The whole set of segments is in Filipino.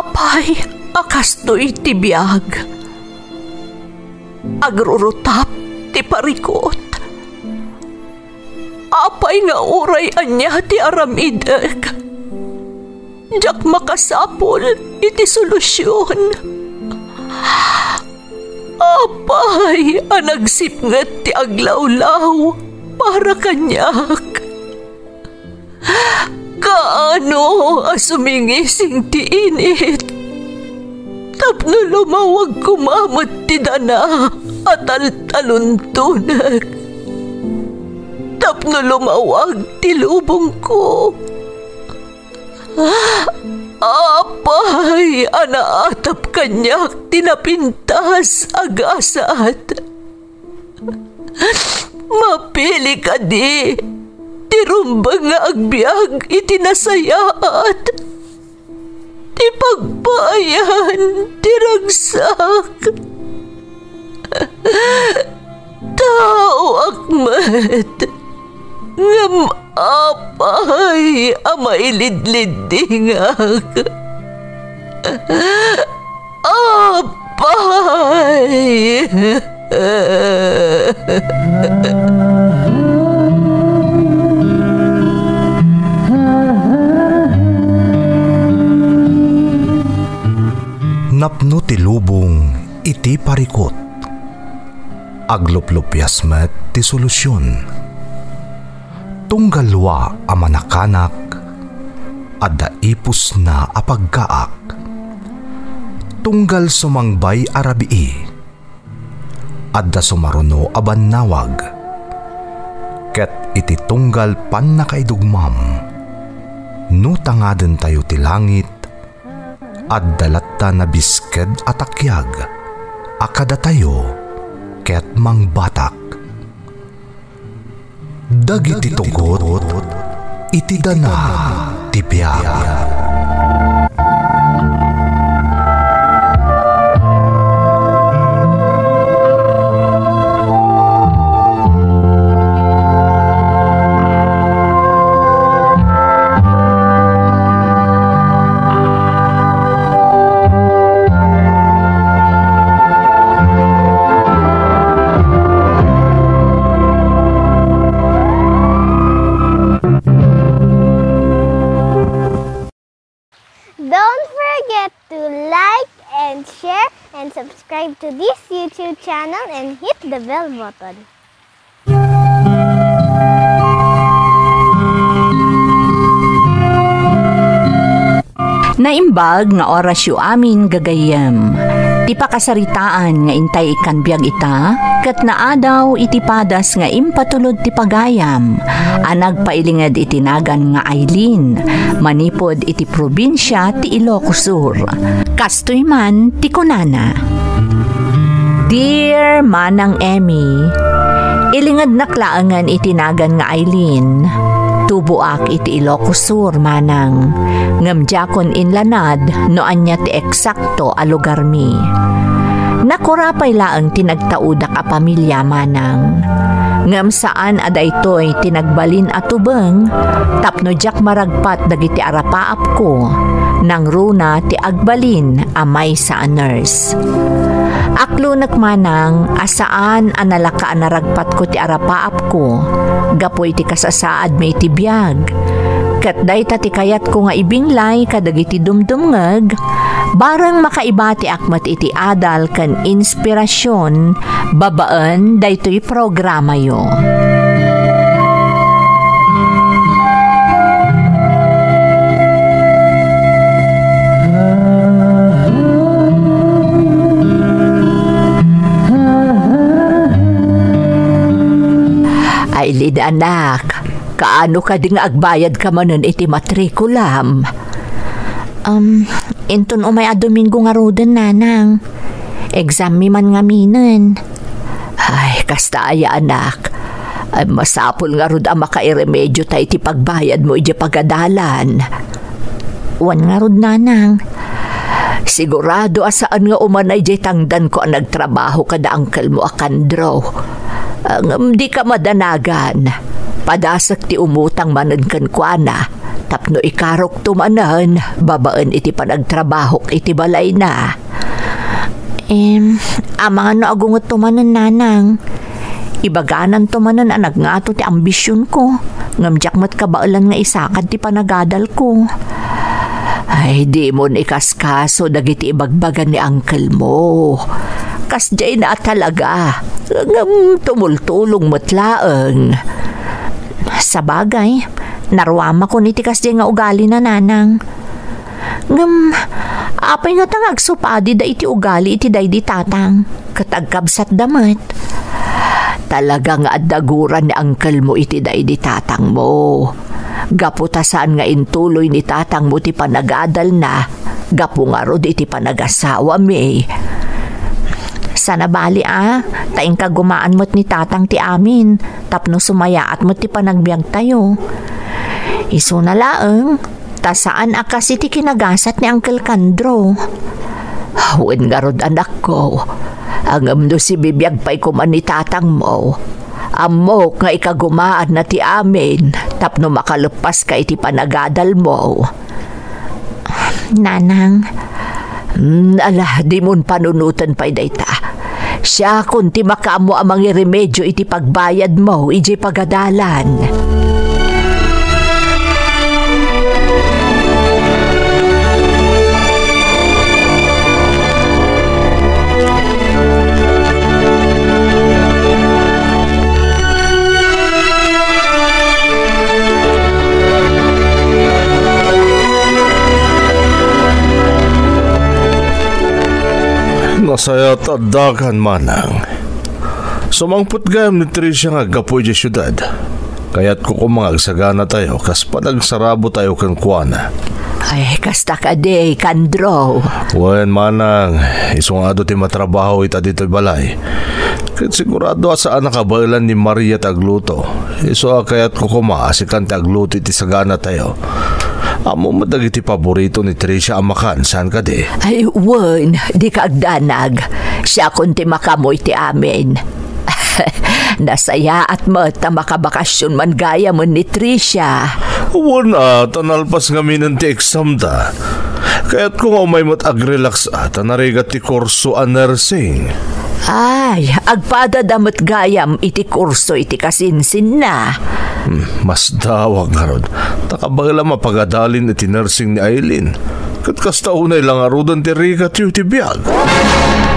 Apay, akastoy ti biyag. Agrurutap ti parikot. Apay nga uray anya ti aramidek. Jak makasapol iti solusyon. Apay, anagsipnget ti aglawlaw para kanyak. Kaano asumingising ti init. Tapno lumawag kumamot ti dana at taluntunak. Tapno lumawag ti lubong ko. Apay, anaatap kanyak tinapintas agasat. Mapili ka di, tirumbang nga agbyag itinasayaat. Ti pagbayan, tiragsak. Tao akmat, ngam apay amailidlidingak. Apay. Napno ti lubong iti parikot. Agluplupyas met ti solusyon. Tunggalwa a manakanak adda ipus na apagkaak. Tunggal sumangbay arabii adda sumaruno a bannawag. Ket iti tunggal pan nakaidugmam no tangaden tayo ti langit adda latta na bisked atakyag akada tayo ket mangbatak. Dagiti tugot iti dana ti biag. Don't forget to like and share and subscribe to this YouTube channel and hit the bell button. Naimbag nga orasyo amin gagayem. Ti pakasaritaan nga intay ikan biag ita, kat naadaw iti padas nga impatulod ti pagayam. Anag pailingad itinagan nga Aileen, manipod iti probinsya ti Ilocos Sur. Kastoy man ti kunana. Dear Manang Emmy, ilingad naklaangan itinagan nga Aileen. Tubuak iti Ilocos Sur manang ngamjakon inlanad no anya ti eksakto a lugar mi. Nakurapay laang tinagtaudak a pamilya manang. Ngam saan aday toy tinagbalin atubeng tapno jak maragpat dagiti arapaap ko nang runa ti agbalin amay sa nurse. Aklunak manang asaan analaka naragpat ko ti arapaap ko gapoy ti kasasaad may ti biag. Kat day ti kayat ko nga ibinglay kadagiti dumdumngeg barang makaiba ti akmat iti adal kan inspirasyon babaan daytoy programa yo. Ay lid anak, kaano ka ding agbayad ka manon iti matrikulam? Inton umay a Domingo nga roden nanang. Exam mi man nga minen. Ay, kasta aya anak. Ay masapol nga rod a makairemedyo tayo iti pagbayad mo iti pagadalan. Wan nga rod nanang. Sigurado asaan nga umanay jay tangdan ko ang nagtrabaho kada angkel mo akandro. Di ka madanagan. Padasak ti umutang manan kan kuana. Tapno ikarok tumanan, babaan iti panagtrabahok iti balay na. Amang ano agungot tumanan nanang. Ibaganan tumanan anag nga to ti ambisyon ko. Ngamjak mat kabaalan nga isakad ti panagadal ko. Ay, di mo ikaskaso dagiti ibagbagan ni uncle mo. Kasjay na talaga. Tumultulong matlaang. Sa bagay, naruama ko ni ti kasjay nga ugali na nanang. Apay nga tangag supadi da iti ugali iti day di tatang. Katagkabsat damat. Talagang adaguran ni uncle mo iti day di tatang mo. Gaputasaan nga intuloy ni tatang mo ti panagadal na. Gapungaro di iti panagasawa mi. Sana bali taing kagumaan mo't ni tatang ti amin. Tapno sumayaat mo't ti panagbiag tayo. Iso na laeng. Tasaan akas iti kinagasat ni Uncle Kandro. Wen nga rod anak ko. Ang amdo si bibiyag pa'y kuman ni tatang mo. Amok nga ikagumaan na ti amin. Tapno makalupas ka iti panagadal mo. Nanang. Ala, di mon panunutan pa'y dayta. Siya kunti makaamo amang iremedyo iti pagbayad mo iti pagadalan. Nasaya tadakan manang. Sumangput gayam ni Tricia nga gapoy di syudad. Kaya't kukumangagsagana tayo kas panagsarabo tayo kan kuana. Ay, kasta ka day, Kandro. Wen manang, isungado ti matrabaho ita dito balay. Kahit sigurado saan nakabailan ni Maria tagluto. Iso kaya't kukumaasikan tagluto iti sagana tayo. Amo madagiti paborito ni Tricia amakan, saan ka di? Ay, wen, di ka agdanag. Siya kunti makamoy ti amin. Nasaya at mata makabakasyon man gaya mo ni Tricia. Wana, tanalpas nga minan ti exam da. Kaya't kung umay mo't agrelax tanarigat ti kurso a nursing. Ay, agpadadamot gayam iti kurso iti kasinsin na. Mas dawag nga ron. Takabagala mapagadalin iti nursing ni Aileen. Katkasta unay lang arudan ti Rika ti biyag.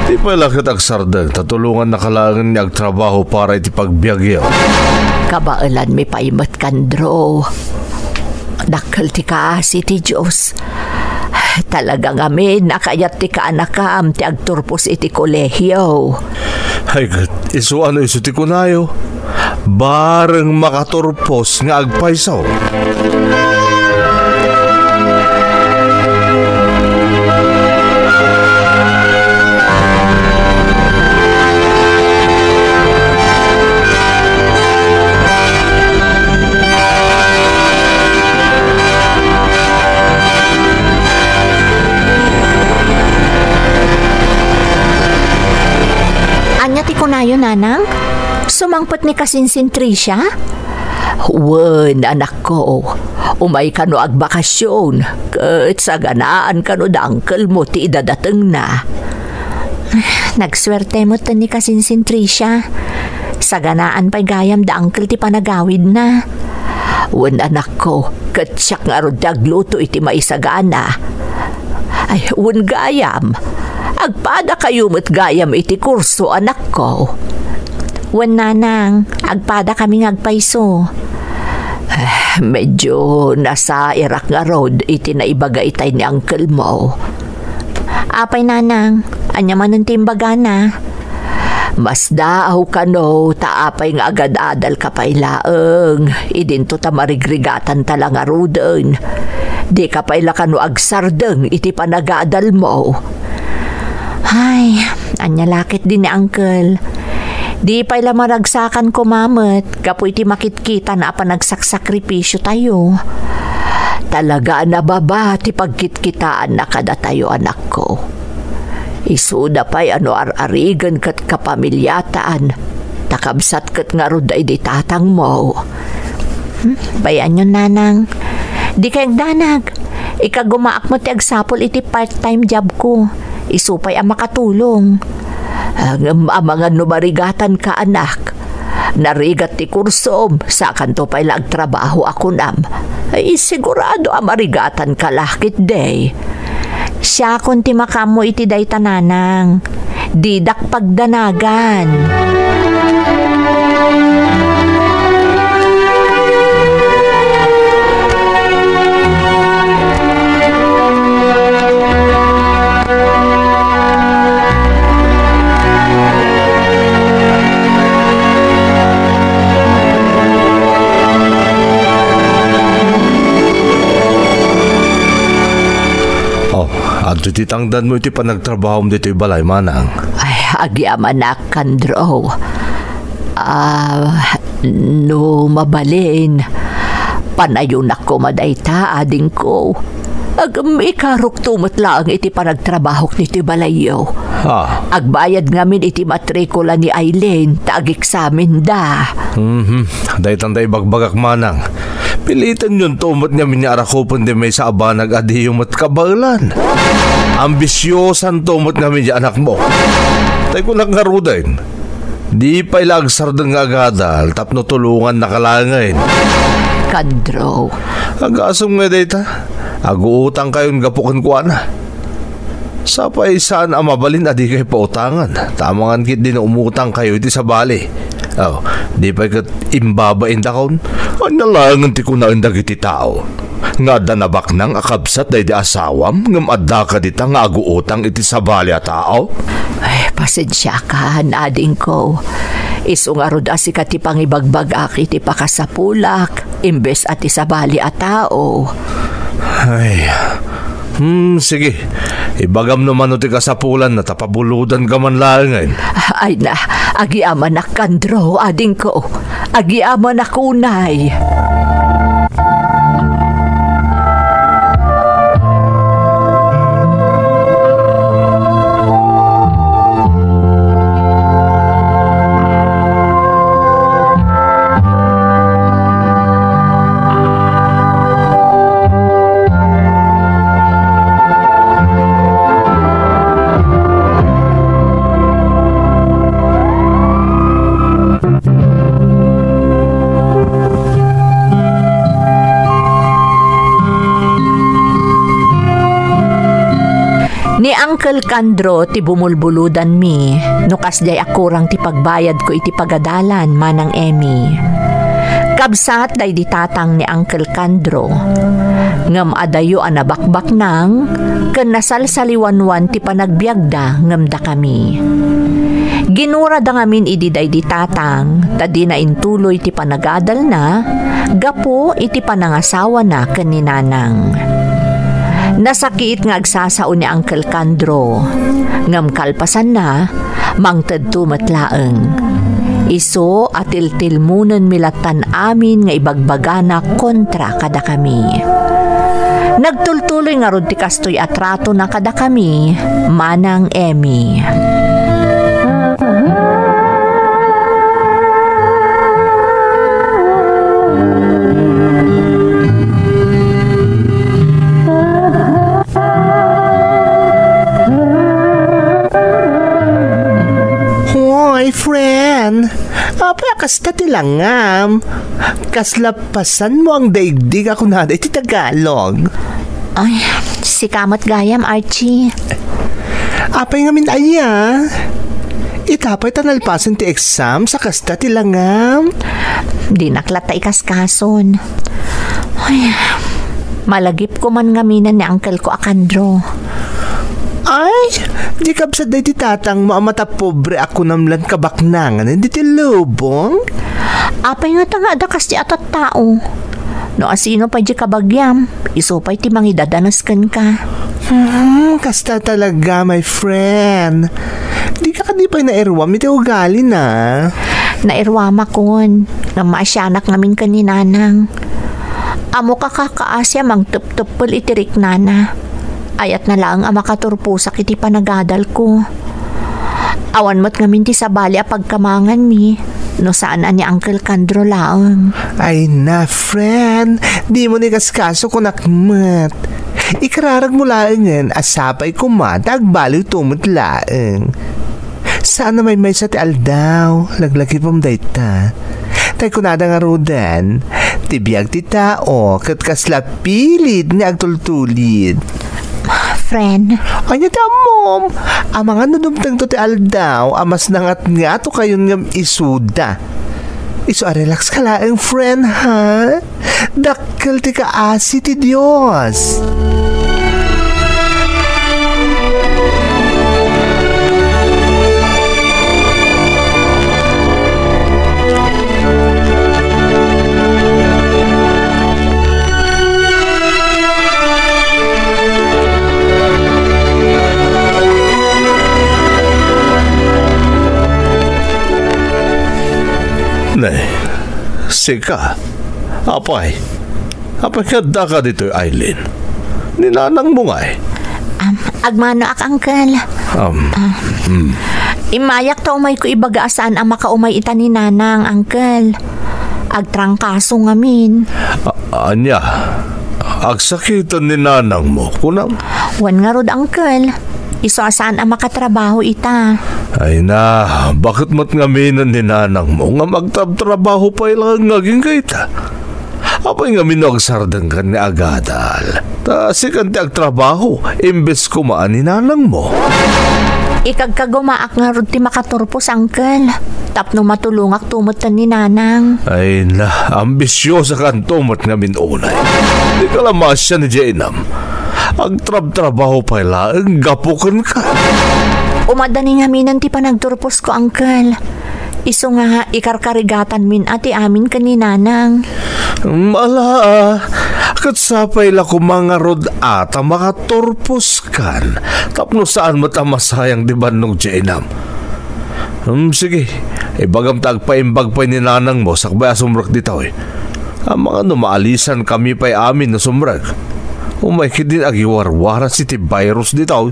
Di pa lakit agsardeng tatulungan na kalangan ni agtrabaho para iti pagbiagyo. Kabailan mi paimat Kandro. Dakal ti kaasi ti Diyos. Talagang amin nakayat ti kaanakam ti agturpos iti kolehyo. Ay kat, iso ano iso ti kunayo. Bareng makaturpos nga agpaisaw. Anya ti kunayo nanang? Sumangpot ni kasinsin Tricia? Wen, anak ko. Umay ka no agbakasyon. Kat sa ganaan ka no da uncle mo ti idadateng na. Nagswerte mo ni kasinsin Tricia. Sa ganaan pa'y gayam da uncle ti panagawid na. Wen, anak ko. Kat siyak nga ro dagluto iti maisagana. Ay, wen gayam. Agpada kayo mo't gayam iti kurso, anak ko. Wen nanang, agpada kami ngagpaiso. Medyo nasa Iraq nga road iti naibaga itay ni uncle mo. Apay nanang, anya man ang timbaga na. Mas daaw ka no, taapay nga agad-adal ka pa'y laeng. Idinto ta marigrigatan talang aruden. Di ka pa'y lakano agsardeng iti panagadal mo. Ay, anya lakit din ni uncle. Di pa'y lamaragsakan ko mamet, kapoy ti makitkita na panagsaksakripisyo tayo. Talaga na baba ti pagkitkitaan na kada tayo anak ko. Isuda pa'y ano ar-arigan kat kapamilyataan, takabsat kat nga roday di tatang mo. Bayan yun nanang, Di kayang danag. Ikagumaak mo ti agsapol iti part-time job ko. Isupay ang makatulong. Ang mga numarigatan ka anak. Narigat ti kursom sa kanto pa'y lagtrabaho ako nam. Ay sigurado ang marigatan ka lakit day. Siya kung ti makamo iti day tananang. Didak pagdanagan. Adto iti tangdan mo iti panagtrabaho mo dito balay manang. Ay, agyaman na kandro. No mabalin. Panayon ako madayta ading ko. Agam ikarok tumatlaang iti panagtrabaho niti balayo. Agbayad ngamin iti matrikula ni Aileen tag-examen da. Daytan day bagbagak manang. Pilitan yun tumot niya minyarakupan di may sa abanag adiyong matkabalan. Ambisyosan tumot nga niya anak mo. Tay ko nagharudain. Di pa ilagsardan nga agadal tapno tulungan nakalangain. Kandro. Agasong nga dayta. Aguutang kayon gapukan ko na. Sa paisan ang mabalin adi kayo pautangan. Tamangan kit din umutang kayo iti sa bali. Di pa ikat imbabain da kaon. Ang nalangan ti ko na indag iti tao. Nga danabak nang akabsat day di asawam ngam adda ka dita nga aguutang iti sa bali a tao. Ay, pasensya ka, nading ko. Isungarod asika ti pangibagbagak iti pakasapulak imbes at isabali a tao. Ay, sige. Ibagam naman o ti kasapulan na tapabuludan ka man langin. Ay na, agiaman na kandro, ading ko. Agiaman na kunay. Ni Uncle Kandro ti bumulbuludan mi, nukas jay akurang ti pagbayad ko iti pagadalan manang Emmy. Kabsat day ditatang ni Uncle Kandro. Ngam adayo anabakbak nang, ken nasalsaliwanwan ti panagbiagda ngam da kami. Ginura da ngamin idi day ditatang, tadi na intuloy ti panagadal na, gapo iti panangasawa na ken ni nanang. Nasakit nga agsasao ni Uncle Kandro. Ngam kalpasan na, mangted tumatlaeng. Iso atil-til munen milatan amin nga ibagbagana kontra kada kami. Nagtultuloy nga rod ti kastoy atrato na kada kami, manang Emmy. Friend, apa kasta tilangam? Kaslapasan mo ang daigdig ako na iti Tagalog. Ay, si kamot gayam, Archie. Apay ngamin aya? Itapay tanalpasan ti exam sa kasta tilangam? Di naklata ikaskason. Ay, malagip ko man ngaminan ni Uncle ko Akandro. Ay, di kabsad day ti tatang mo amata pobre ako namlan kabaknangan, hindi ti lubong? Apay nga tanga da kasi atat tao. No asino pa di kabagyam, isupay ti mangidadanoskan ka. Kasta talaga, my friend. Di ka kadipay na erwam, iti ugali na. Nairwama kon, nga maasyanak namin kaninanang. Amo ka kakaasya mang tup-tupul itirik nana. Ayat na lang ang makaturpusak iti panagadal ko. Awan mo't ngamin ti sabali a pagkamangan mi. No saan ani Uncle Kandro laang. Ay na, friend. Di mo ni kaskaso kung nakmat. Ikararag mo laangan asapay kumatag baliw tumot laang. Saan na may sa ti aldaw? Laglaki pang dayta. Tay kunada nga rodan. Tibiyag ti tao kat kaslapilid ni agtultulid. Friend. Anya ta mom. Ang mga nudumtang to ti aldaw amas nangat nga to kayon ngam isuda. Iso relax ka laang friend ha. Dakkel ti kaasi ti Diyos. Nay, sika. Apay kada ka dito, Aileen. Ninanang mo nga eh. Agmano ak Uncle. Imayak ta umay ko ibagaasaan ang makaumay ita ni Nanang, Uncle. Agtrangkaso ngamin. Anya, agsakitan ni Nanang mo. Kunam? Wan nga rod, Uncle. Iso asaan ang makatrabaho ita. Ay na, bakit mat ngaminan ni Nanang mo nga magtrabaho pa ilang ngaging kaita? Apay nga minogsardang ka ni Agadal. Ta sikan ti agtrabaho, imbes kumaan ni Nanang mo. Ikagkagumaak nga rod ti makaturpos, Uncle. Tapno matulungak tumutan ni Nanang. Ay na, ambisyosa kan tumat ngamin unay. Di ka lamasya ni Jainam. Agtrabaho pa ilang gapukan ka. Umadani nga minan ti panagturpos ko, Uncle. Iso nga ikarkarigatan min ati amin kaninanang. Mala, katsapay la ko mga rod ata makaturpos kan. Tapno saan matamasayang di banong Jainam. Sige, ibagam tagpaimbag pa ni Nanang mo sakbay asumrek ditaw eh. Ang mga numaalisan kami pa'y amin na sumrek. Umay kidin agiwarwara si ti virus ditaw.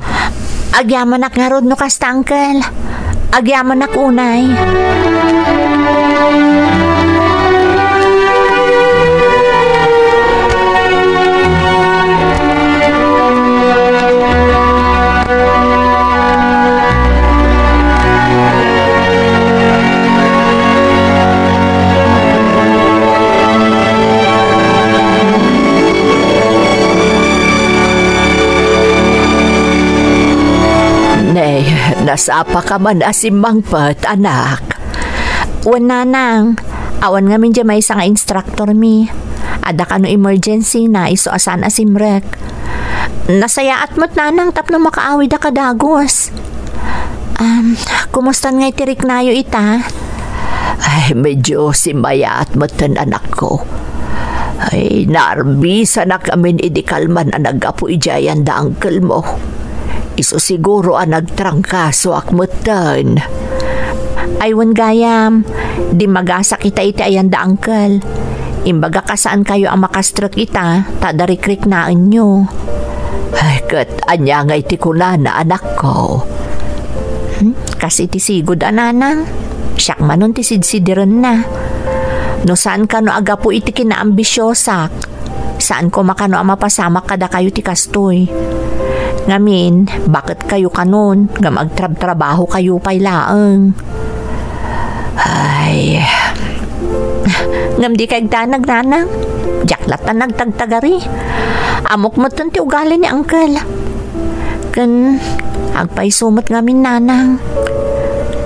Agyaman ak nga rod no kasta, Uncle. Agyaman ak unay. Nasapa ka man asimang pat, anak. Wan Nanang, awan nga min may isang instructor mi. Ada ka no emergency na iso asan asimrek. Nasayaat mo't Nanang tapno makaawi da kadagos. Kumusta nga itirik nayo ita? Ay, medyo simbayaat mo't tan anak ko. Ay, naarbisa na kami idikalman ang nagapu ijayan da uncle mo. Iso siguro ang nagtrangkaso akmutan. Aywan gayam, di magasa kita iti ayan da uncle. Imbaga kasaan kayo ang makastrak ita, tadarikrik naan nyo. Ay kat, anya nga iti kuna na anak ko. Kasi iti sigod ananang, siyak manon ti sidsidiran na. No saan ka no aga po iti kinaambisyosak, saan ko makano ang mapasamak kada kayo ti kastoy. Ngamin, bakit kayo kanon nga magtrabaho kayo pa'y laang? Ay, ngam di kay danag Nanang, jaklat na nagtagtagari. Amok mo ti ugali ni uncle. Kan, agpay sumot ngamin Nanang.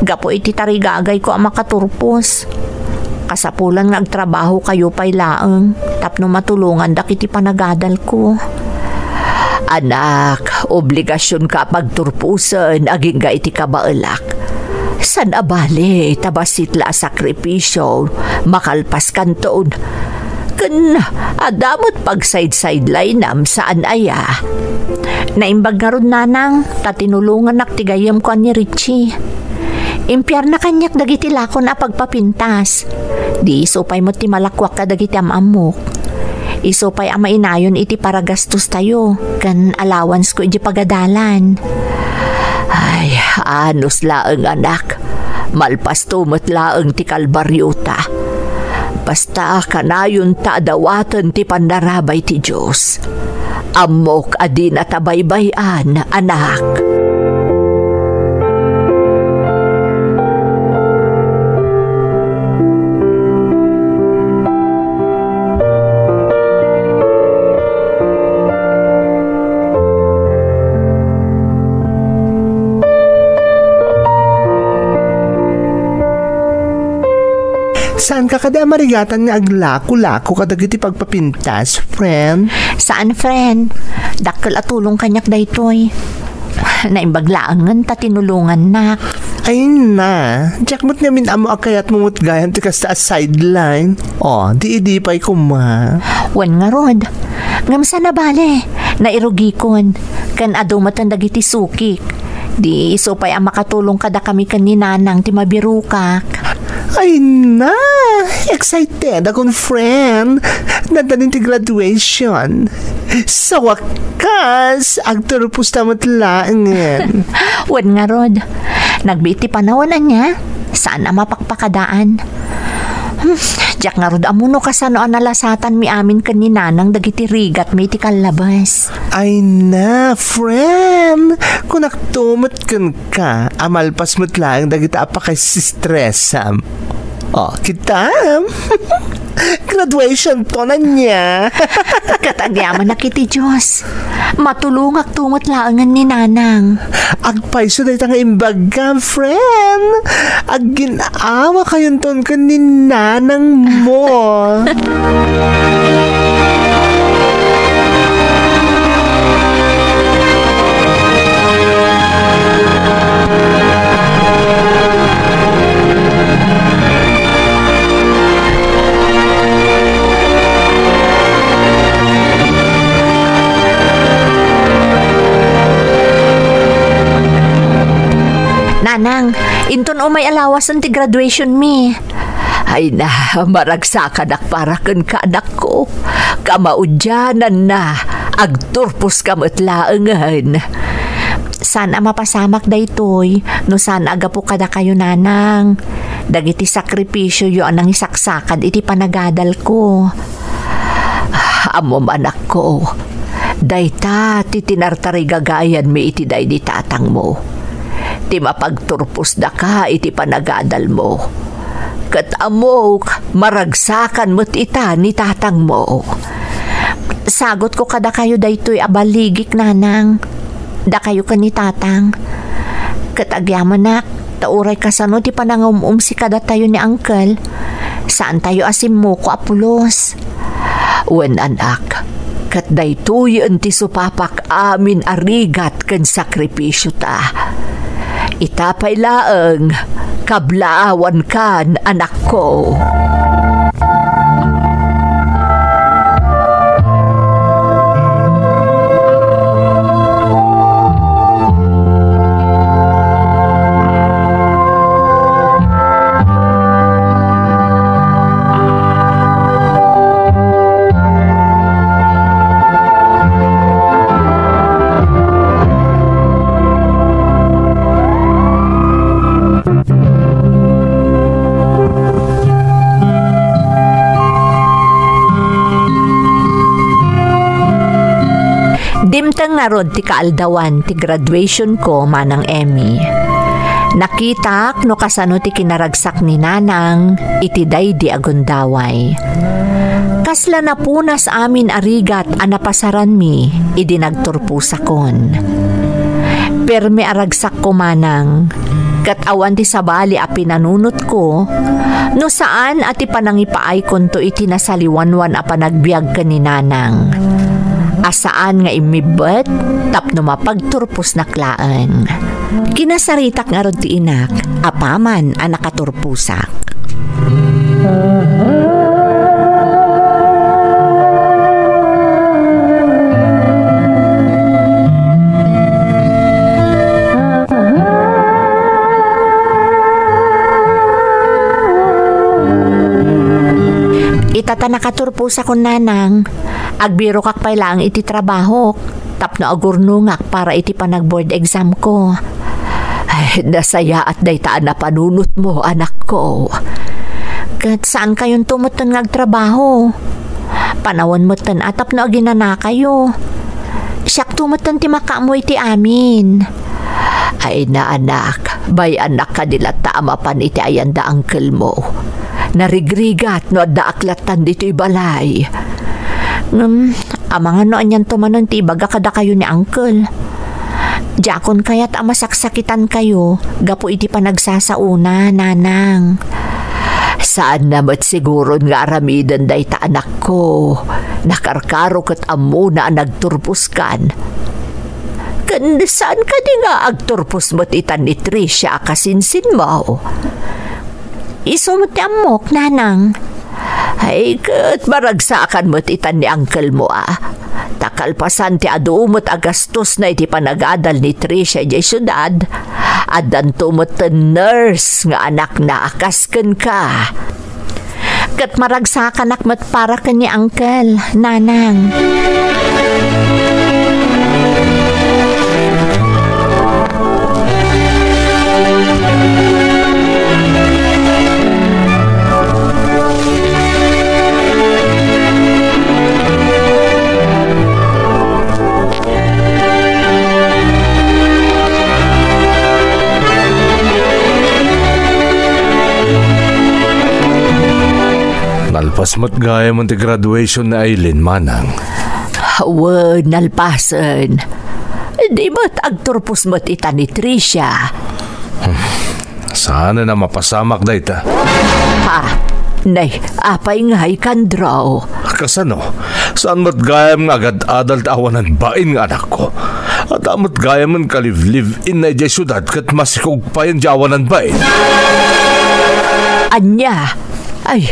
Gapo iti tarigagay ko ang makaturpos. Kasapulan nga agtrabaho kayo pa'y laang, tapno matulungan dakiti panagadal ko. Anak, obligasyon ka pagturpusan aging ga iti kabaelak. San abali tabasitla sakripisyo makalpas kanton. Ken adamot pag side-sideline nam saan aya. Naimbag nga ron Nanang, tatinulungan naktigayam ko ni Richie. Impyar na kanyak dagiti lakon a pagpapintas. Di isupay mo ti malakwak ka dagiti amamok. Isupay ang mainayon iti para gastos tayo, kan allowance ko iti pagadalan. Ay, anos laeng anak, Malpas tumatlaang ti kalbaryo ta. Basta kanayon ta dawatan ti pandarabay ti Diyos. Amok adin at abaybayan, anak. Saan ka kada marigatan nga aglako-lako kadagiti pagpapintas, friend? Saan, friend? Dakkel at tulong kanyak daytoy. Naimbaglaangan ta tinulungan nak. Ay na, jakmot nga min amo akayat mumutgayan ti kasta sideline. Di pa'y kuma. Wan nga rod. Ngam sana bale, nairugikon. Kan ado matandagiti sukik. Di iso pa'y ang makatulong kada kami kaninanang ti mabirukak. Ay na, excited akong friend. Nadanin ti graduation. Sa wakas, agturupos tamat laangan. Wan nga rod. Nagbiti panawanan niya. Saan na mapakpakadaan? Diyak nga rod amuno kasano analasatan mi amin kaninanang dagiti rigat may ti kalabas. Ay na, friend. Kung naktumot ka, amalpas mo't lang dagiti apakay stressam. Kita. Graduation to na niya. Katagyaman na kiti Diyos. Matulungak tumot laangan ni nanang. Agpaiso dahi tanga imbagam, friend. Aginawa kayon ton ka ni nanang mo. Nanang, inton o may alawasan ti graduation mi. Ay na, maragsakan para ken kaanak ko. Kamaudyanan na, agturpos kamatlaangan. Sana mapasamak daytoy, no sana agapo kada kayo nanang. Dagiti sakripisyo yo anang isaksakan iti panagadal ko. Amom anak ko, dayta ti tinartarigagayan mi iti day di tatang mo. Ti mapagturpos da ka iti panagadal mo. Kat amok, maragsakan mo't ita ni tatang mo. Sagot ko kada kayo daytoy abaligik nanang. Da kayo ka ni tatang. Kat agyaman nak, tauray kasano ti panangumum si kada tayo ni uncle. Saan tayo asim mo ko apulos? Wen anak, kat daytoy ti supapak amin arigat ken sakripisyo ta. Itapay laeng, kablaawan kan anak ko. Dimtang nga rod ti kaaldawan ti graduation ko manang Emmy. Nakitak no kasano ti kinaragsak ni nanang iti daydi agundaway. Kasla na punas amin arigat anapasaran mi idi nagturpusakon. Perme aragsak ko manang kat awan ti sabali a pinanunot ko no saan ati panangipaay konto iti nasaliwanwan a panagbiag ka ni nanang. Asaan nga imibet tapno mapagturpos na klaan. Kinasaritak nga rod ti inak, apaman ang nakaturpusak. Itata nakaturpusak ko nanang, agbiro kak pay lang iti trabaho, tapno agurnungak para iti panag-board exam ko. Ay, nasaya at daytaan na panunot mo, anak ko. Kat saan kayong tumutan ngagtrabaho? Panawan mo tan atap na ginana kayo. Siyak tumutan ti makamoy ti amin. Ay na anak, bay anak ka nila tama pan iti ayanda uncle mo. Narigrigat no adda aklatan dito'y balay. Amang ano anyan tumanon ti baga kada kayo ni uncle. Jakon kaya't masaksakitan kayo, gapo iti panagsasauna, nanang. Saan namat siguro nga aramidan day ta anak ko, nakarkaro kat amo na nagturpus kan. Kanda saan ka di nga agturpus mo't itan ni Tricia kasinsin mo? Isumot amok, nanang. Ay, kat maragsakan mo't itan ni uncle mo Takalpasan ti adumot agastos na iti panagadal ni Tricia di syudad. Adan tumot nurse nga anak na akasken ka. Kat maragsakan akmat para ka ni uncle, nanang. Nalpas mo't gaya mo ti graduation na Aileen, manang. Awa, nalpasan. Di ba't agturpos mo't ita ni Tricia? Sana na mapasamak da ita. Ha? Nay, apay nga'y kandraw. Kasano? Saan mo't gaya mo agad adal tawanan bain nga anak ko? At amot gaya mo kaliv-live-in na ijay syudad kat masikog pa yung jawanan bain. Anya? Ay,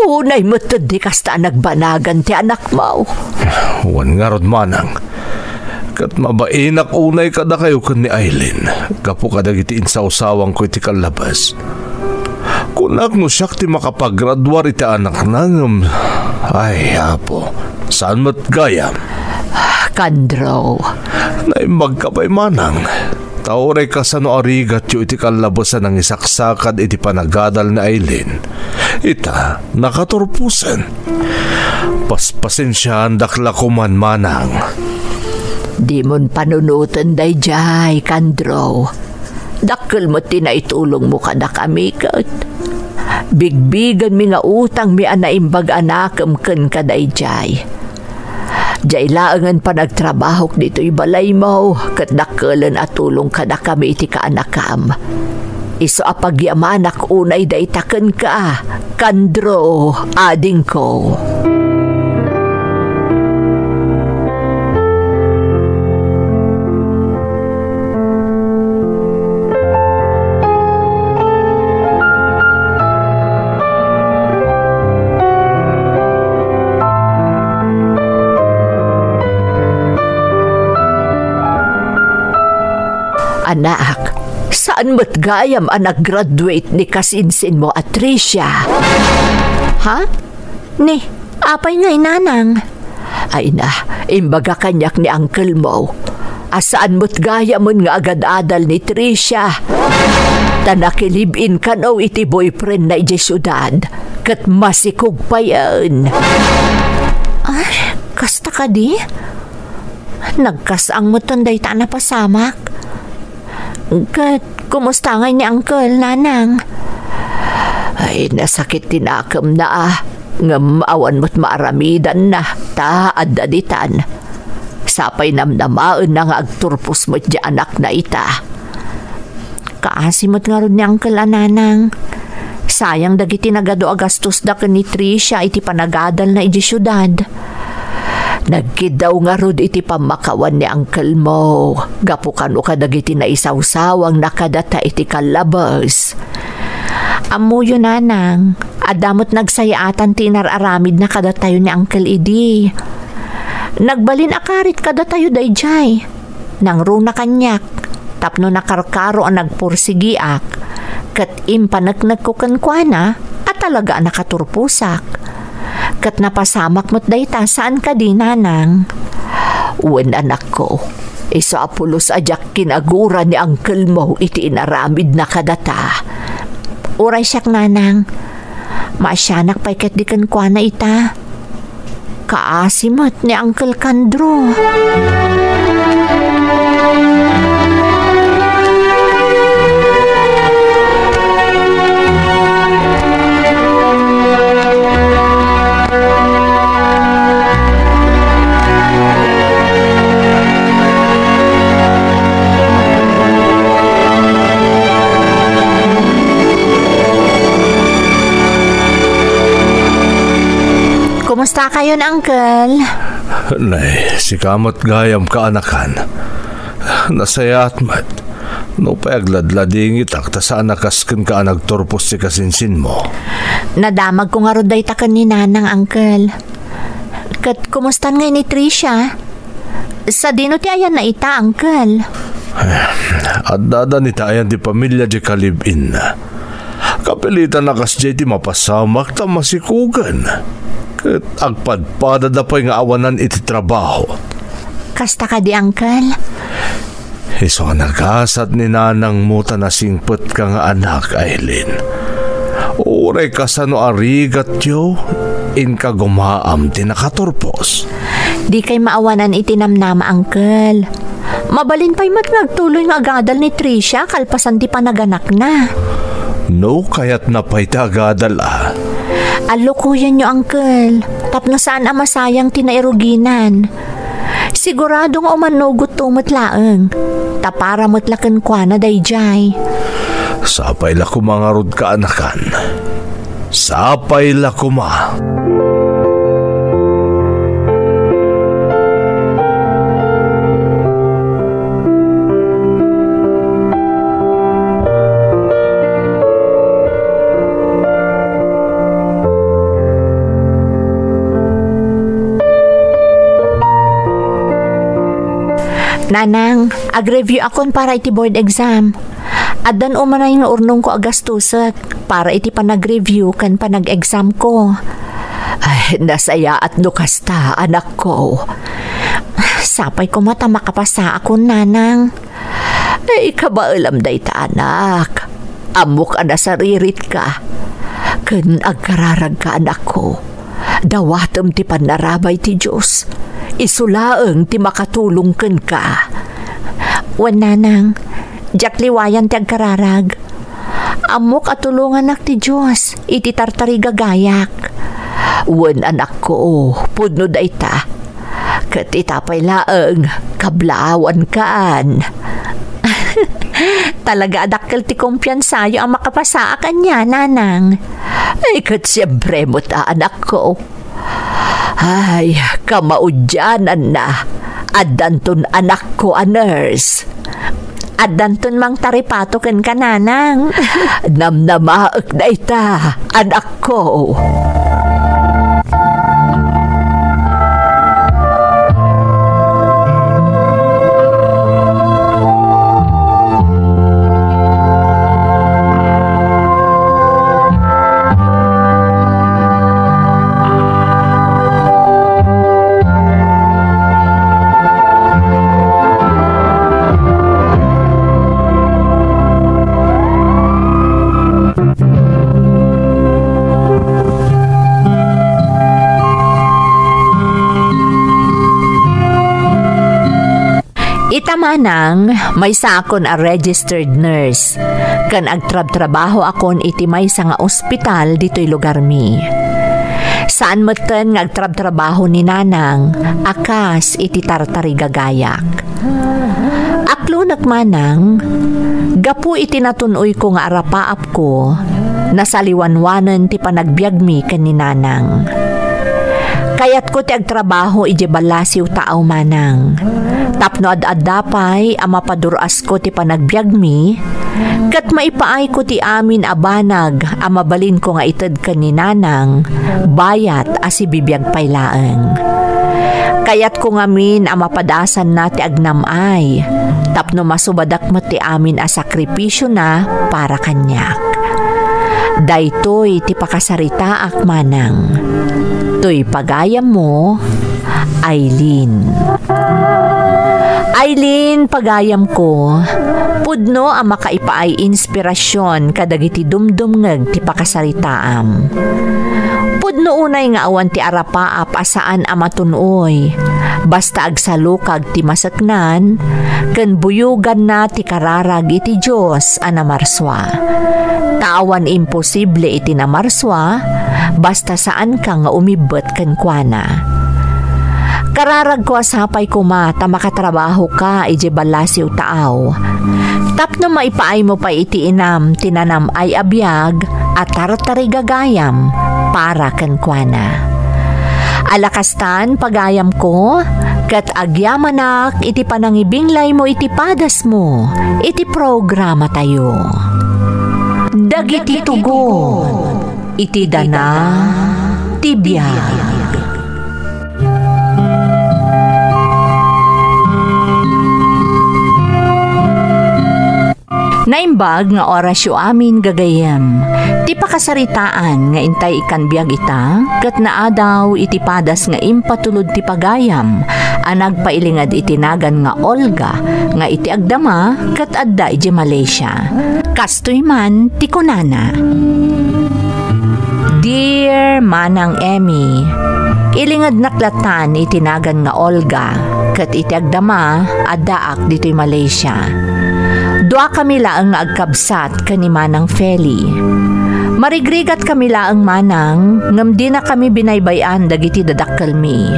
unay matod di kasta nagbanagan ti anak mo. Wan nga rod manang. Kat mabainak unay kada kayo kan ni Aileen. Kapo kadagiti insawsawang ko iti kalabas. Kunak no siyak ti makapaggraduar iti anak nangam. Ay, apo. Saan mat gayam? Kandraw. Naimbag ka pa'y manang. Tauray ka sa no arigat yu iti kalabasan ng isaksakad iti panagadal na Aileen. Ita, nakaturpusan. Paspasensyahan dakla kuman manang. Di mon panunutan day jay, Kandraw. Dakkel mo tinaitulong mo kada kami kat. Bigbigan mi nga utang mi anaimbag anakam ken kaday jay. Jay laangan pa nagtrabaho dito'y balay mo kat dakkelan at tulong kada kami iti kaanakam. Iso apagyamanak unay da itaken ka, Kandro, ading ko. Anak, saan mo't gayam ang nag-graduate ni kasinsin mo at Tricia? Ha? Ni, apay nga'y nanang? Ay na, imbaga kanyak ni uncle mo. Asaan mo't gayam mo nga agad-adal ni Tricia? Tanakilibin ka no iti boyfriend na iti syudad. Kat masikog pa yan. Ay, kasta ka di? Nagkasang mo tunday ta na pasamak. Kat, kumusta nga ni uncle, nanang? Ay, nasakit tinakam na Ngamawan mo't maaramidan na, taad-aditan. Sapay namnamaan na nga agturpos mo't di anak na ita. Kaasimot nga ron ni uncle, nanang. Sayang dagiti nagado agastos da ni Tricia iti panagadal na iti syudad. Nagkidaw nga rod iti pamakawan ni uncle mo. Gapukan o kadagiti na isawsawang nakadata iti kalabas. Amo yun, nanang. Adamot nagsayaatan tinararamid na kadatayo ni uncle Idi. Nagbalin akarit kadatayo dayjay. Nang runa kanyak. Tapno nakarkaro ang nagpursigiak. Kat impanagnag ko kankwana at talaga nakaturpusak. Kat napasamak mo't dayta saan ka di, nanang? Uwan, anak ko. Iso apulos ajak kinagura ni Uncle mo iti inaramid na kadata. Uray siyak nanang. Maasyanak pa'y ket di kan kwa na ita. Kaasimat ni Uncle Kandro. Kumusta kayo, Uncle? Nay, si kamot gayam kaanakan. Nasayat mat. No pagladlading itak ta saan nakasken ka nagtorpos si kasinsin mo. Nadamag ko nga roday takan ni Nanang, Uncle. Kat kumusta nga ni Tricia? Sa dino ti ayan na ita, Uncle. At dada ni tayan di pamilya di kalibin. Kapilitan na kasjay ti mapasamak ta masikugan. Kat agpadpada da pa'y nga awanan iti trabaho. Kasta ka di, Uncle? Iso nga nagasat ni Nanang mo ta nasingpet ka nga anak, Aileen. Uray ka sa no arigat yo, in ka gumaam ti nakaturpos. Di kay maawanan itinamnama, Uncle. Mabalin pa'y mat nagtuloy nga agadal ni Tricia kalpasan ti panaganak na. No, kaya't napay ti agadal Alukuyan nyo, Uncle. Tapno saan ang masayang tinairuginan. Siguradong umanugot tumatlaang. Tapara matlakan kwa na dayjay. Sapay la kumangarod ka anakan. Sapay la kuma. Nanang, ag-review akon para iti board exam. Adan umanay nga urnong ko agastusak para iti panag-review kan panag-exam ko. Ay, nasaya at nukasta, anak ko. Sapay ko mata makapasa akon, Nanang. Ay, kabaalam day ta, anak. Amok ana saririt ka. Kan agkararag ka, anak ko. Dawatem ti panarabay ti Diyos. Isulaeng ti makatulong ken ka. Wan, Nanang, jak liwayan ti agkararag. Amok at tulungan nak ti Diyos, iti tartariga gayak. Wan, anak ko, pudno da ita. Kat itapay laeng, kablawan kaan. Talaga adakkel ti kumpiyansayo ang makapasa kanya, Nanang. Ay, kat siyempre mo ta, anak ko. Ay, kamaudyanan na. Adanton anak ko a nurse. Adanton mang taripato ken ka, Nanang. Namnamaak na ita, anak ko. Manang, may sakon a registered nurse. Kan agtrab-trabaho akon iti may sa nga ospital dito'y lugar mi. Saan matan nga agtrab-trabaho ni Nanang, akas iti tartariga gayak. Aklo nagmanang, gapu iti natunoy ko nga arapaap ko, nasaliwanwanan ti panagbiag mi kan ni Nanang. Kayat ko ti agtrabaho iti balasiw taaw, Manang. Tapno ad-adapay ang mapaduras ko ti panagbiag mi, kat maipaay ko ti amin abanag ang mabalin ko nga ited ka ni Nanang, bayat asi bibiyag paylaeng. Kayat ko ngamin ang mapadasan na ti agnamay, tapno masubadak mo ti amin a sakripisyo na para kanyak. Daytoy ti pakasarita ak, Manang. To'y pagayam mo, Aileen. Aileen, pagayam ko, pudno ang makaipaay inspirasyon kadagiti dumdumngeg ti pakasaritaam. Pudno unay nga awan ti arapaap asaan a matunoy, basta agsalukag ti masaknan, ken buyugan na ti kararag iti Diyos a namarswa. Taawan imposible iti namarswa, basta saan ka nga umibet ken kuana. Kararag ko asapay ko ta makatrabaho ka ije balasiw taaw. Tapno maipaay mo pa iti inam tinanam ay abiyag at tartari gagayam para kenkwana. Alakastan pagayam ko kat agyamanak iti panangibinglay mo iti padas mo iti programa tayo. Dagiti tugon iti dana tibiyag. Naimbag nga orasyo amin gagayem. Ti pakasaritaan nga intay ikan biyag ita, kat naadaw iti padas nga impatulod ti pagayam, anag pailingad itinagan nga Olga, nga iti agdama, kat adda iti Malaysia. Kastoy man ti kunana. Dear Manang Emmy, ilingad naklatan itinagan nga Olga, kat iti agdama, addaak dito'y Malaysia. Dua kami laang nga agkabsat kani Manang Feli. Marigrigat kami laang manang, ngam di na kami binaybayan dagiti dadakkel mi.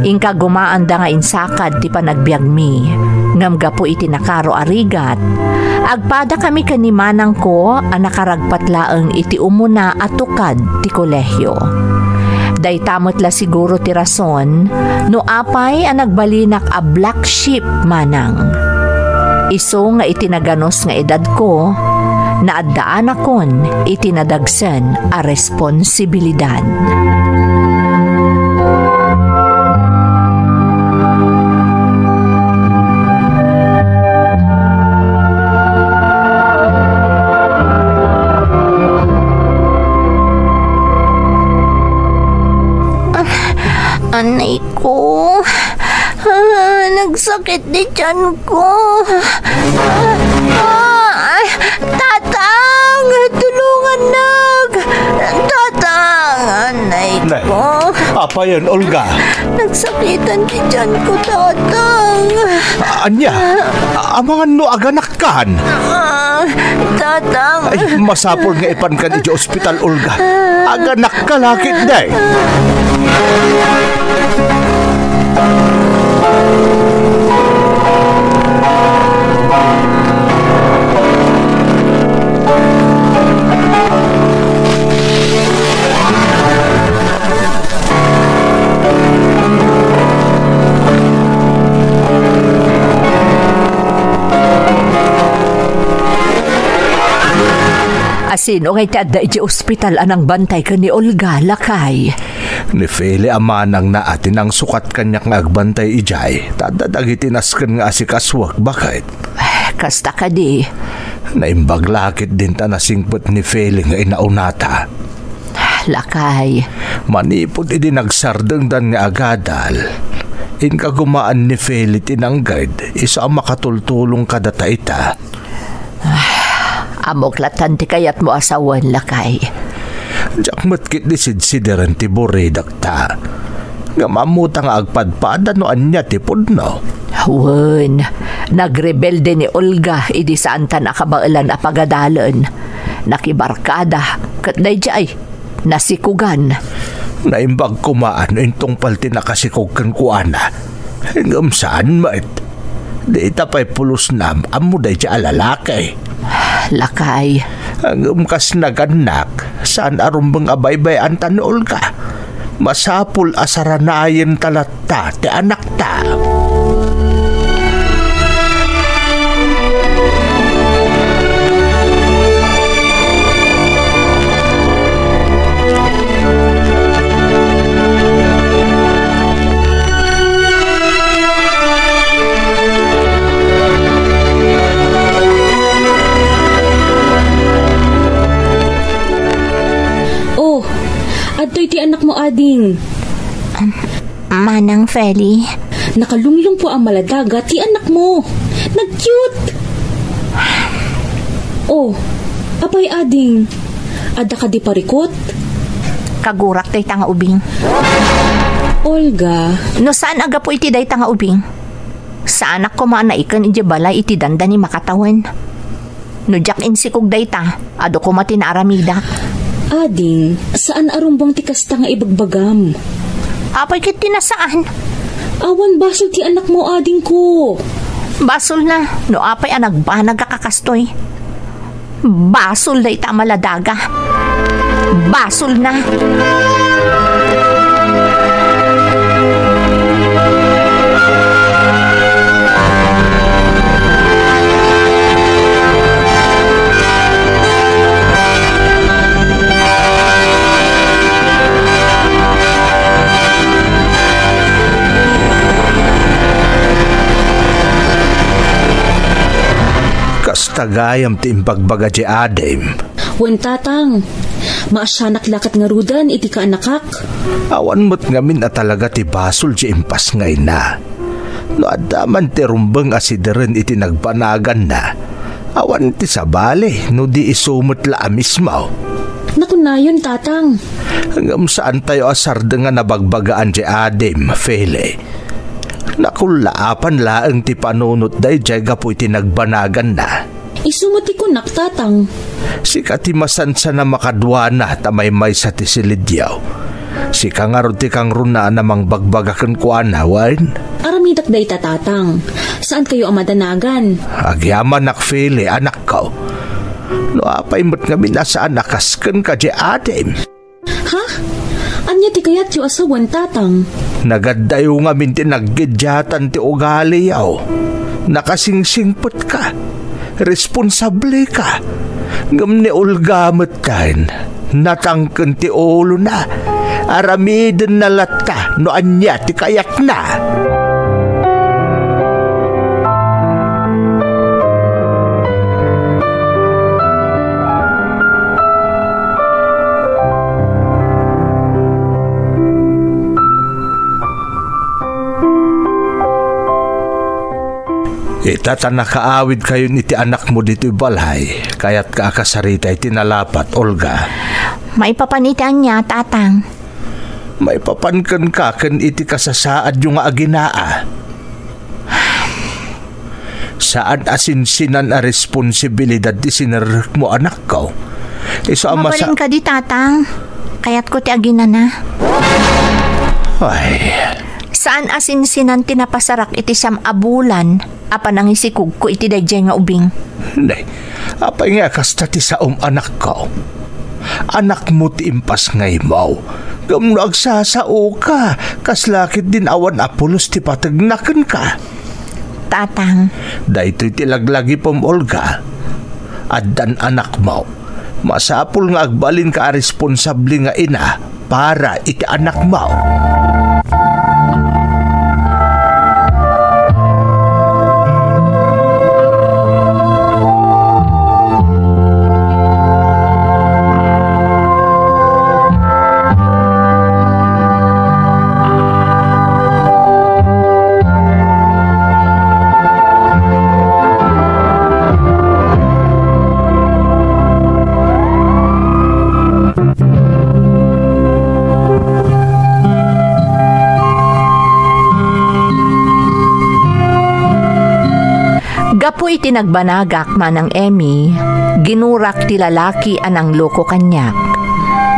Ingka gumaan da nga insakad ti panagbiag mi, ngam gapo iti nakaro arigat. Agpada kami kani Manang ko a nakaragpat laang iti umuna at tukad ti kolehyo. Day tamot la siguro ti rason, no apay a nagbalinak a black sheep Manang. Iso nga itinaganos nga edad ko, naaddaan akon itinadagsen a responsibilidad. Anay ko, nagsakit di tiyan ko. Tatang, tulungan Tatang, anay ko. Apa yan, Olga? Nagsakitan di tiyan ko, Tatang. Anya, amangan no aganak kan? Tatang. Ay, masapol nga ipan ka di ospital, Olga. Aganak ka lakit day. Asin o ngay tiadda iti ospital anang bantay ka ni Olga, lakay. Ni Feli amanang na atin ang sukat kanyak nga agbantay ijay. Tadadag itinaskan nga asikaswag, bakit? Kasta ka di. Naimbag lakit din ta nasingpot ni Feli nga inaunata. Lakay. Manipod idinagsardeng dan nga agadal. Inka gumaan ni Feli tinanggad, isa ang makatultulong kadata ita. Amoklatan ti kayat mo asawan, lakay. Diyak matkit ni sidsideran ti buridak ta. Nga mamuta nga agpadpada no anya ti pudno. Wen, nagrebelde ni Olga idi saan ta nakabailan a pagadalan. Nakibarkada, kat dayjay, nasikugan. Naimbag kumaan intong palti nakasikog kan kuana. Hingam saan mait? Di itapay pulos nam, amo dayjay alalakay. Lakay. Ang umkas naganak, saan arumbang abaybay antan Olga? Masapul asaranayin talatta ti anak ta. Adtoy ti anak mo ading. Manang Feli. Nakalunglong po ang maladaga ti anak mo. Nag-cute. Oh, apay ading. Ada ka di parikot? Kagurak day tanga ubing. Olga. No saan aga po iti day tanga ubing? Sa anak ko manaikan iti balay iti danda ni makatawan. No jak insikog day ta, ado ko matinaaramida. Ading, saan arumbang ti kasta nga ibagbagam? Apay kit tinasaan? Awan basol ti anak mo, ading ko. Basol na, no apay anag ba nagkakastoy? Basol day ta maladaga. Basol na. Kastagayam ti imbagbaga di adem. Wen tatang, maasyanak lakat nga rudan iti kaanakak. Awan mo't ngamin na talaga ti basol di impas ngay na. No adaman ti rumbang asideren iti nagbanagan na. Awan ti sabali no di isumot la amismaw. Nakunayon tatang. Hanggang saan tayo asarda nga nabagbagaan di adem, Fele. Nakulaapan laang ti panunot day jay gapu iti nagbanagan na. Isumati ko naktatang. Si katimasansa na makadwana tamay-may sa tisilidyaw. Si kangarod ti kang runa namang bagbagakan ko anawan. Aramidak day tatatang. Saan kayo amadanagan? Agyaman nakfele anak ko. No apay mo't nga minasaan nakaskan ka di adem. Ha? Anya ti kayat yu asawan tatang? Nagadayo nga min ti naggidyatan ti ugali yaw. Nakasingsingpot ka. Responsable ka. Ngam ni ulgamot kain. Natangken ti ulo na. Aramiden na lata no anya ti kayak na. Itata nakaawid kayo niti anak mo dito balay, kaya't kaakasarita itinalapat, Olga. May papanitan niya, tatang. May papankan ka kan iti kasasaad yung aginaa. Saan asinsinan a responsibilidad di sinerek mo anak ko? Mabalin ka di, tatang. Kaya't ko ti agina na. Ay... Saan asinsinan tinapasarak iti siyam abulan? Apa nang isikog ko iti dayjay nga ubing? Hindi. Apay nga kasta ti saom anak ko. Anak mo ti impas ngay mo. Gam nagsasao ka. Kaslakit din awan apulos ti patagnakan ka. Tatang. Dahito ti laglagi pom Olga. Addan anak mo. Masapul nga agbalin ka responsable nga ina para iti anak mo. Gapoy tinagbanagak manang Emmy, ginurak ti lalaki anang loko kanyak.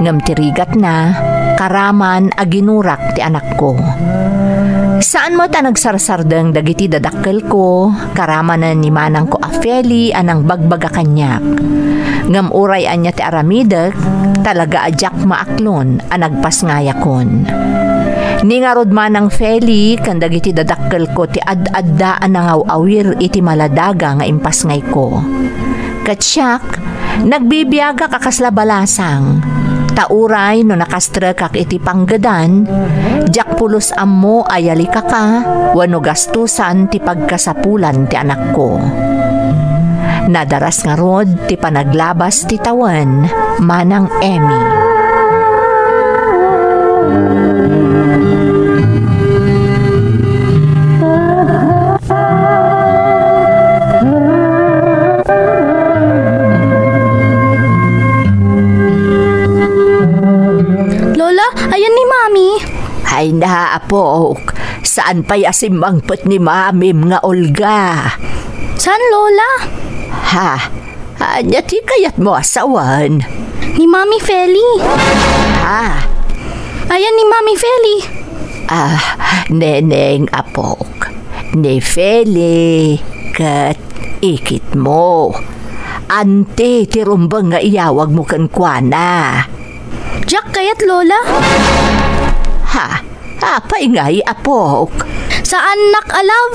Ngam tirigat na, karaman a ginurak ti anak ko. Saan mo ta nagsarsardeng dagiti dadakkel ko, karamanan ni manang ko afeli anang bagbaga kanyak. Ngam uray anya ti aramidek, talaga ajak maaklon anag pasngayakon. Ni nga rod manang Feli, kandag iti dadakkel ko ti ad-addaan na awir iti maladaga nga impas ngay ko. Katsyak, nagbibiyaga kakasla balasang. Tauray no nakastrekak iti panggadan, jak pulos ammo ayali ka, wano gastusan ti pagkasapulan ti anak ko. Nadaras nga rod ti panaglabas ti tawan, manang Emmy. apok. Saan pa yasimangpot ni mamim nga Olga? Saan, Lola? Ha? Anya ti kayat mo asawan? Ni Mami Feli. Ha? Ayan ni Mami Feli. Neneng apok. Ni Feli. Kat ikit mo. Ante ti rumbang nga iyawag mo kan Kuana. Jack kayat, Lola? Ha? Apay nga'y apok. Saan nakalav?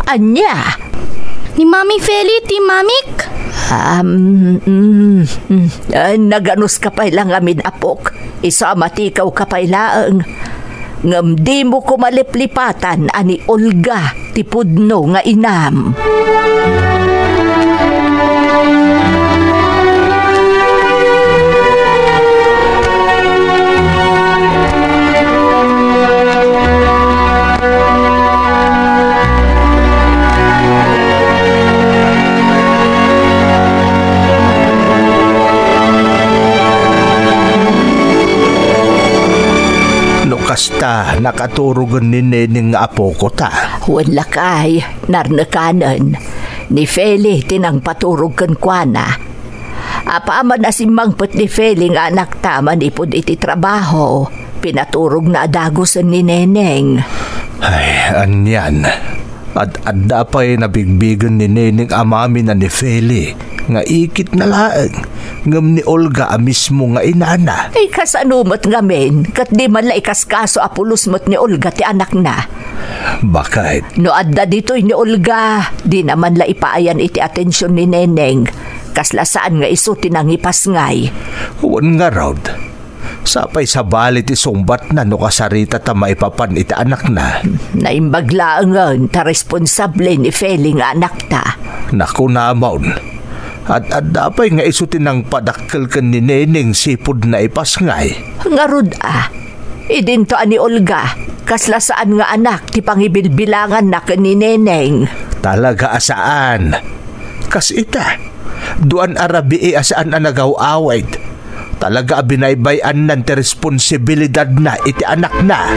Anya? Ni Mami Feli, ti Mamik? Naganos ka pa'y lang amin apok. Isamatikaw ka pa'y laang. Ngam di mo ko maliplipatan ani Olga ti pudno nga inam. Kasta nakaturugan ni Neneng nga apo ko ta. Wala kay, narnakanan. Ni Feli tinang paturog kan Kuana. Apaman na si mangpot ni Feli nga anak taman ipod iti trabaho. Pinaturog na adagosan ni Neneng. Ay, anyan. At adda pa'y nabigbigan ni Neneng amami na ni Feli. Nga ikit na laang. Ngam ni Olga mismo nga inana. Ay kasanumot nga men, kat di man laikas kaso apulusmot ni Olga ti anak na. Bakit? No adda dito'y ni Olga, di naman la ipaayan iti atensyon ni Neneng. Kaslasaan nga iso tinangipas ngay. Huwag nga raud. Sapay sa balit isumbat na no kasarita ta maipapan iti anak na. Naimbaglaangan ta responsable ni Feli nga anak ta. Naku namon. At dapay nga isutin ng padakkel kan ni Neneng sipod na ipasngay. Ngarud idinto ani Olga, kaslasaan nga anak ti pangibilbilangan na kan ni Neneng. Talaga asaan? Kas ita, duan arabi asaan na nagaw-await. Talaga binaybayan nan ti responsibilidad na iti anak na.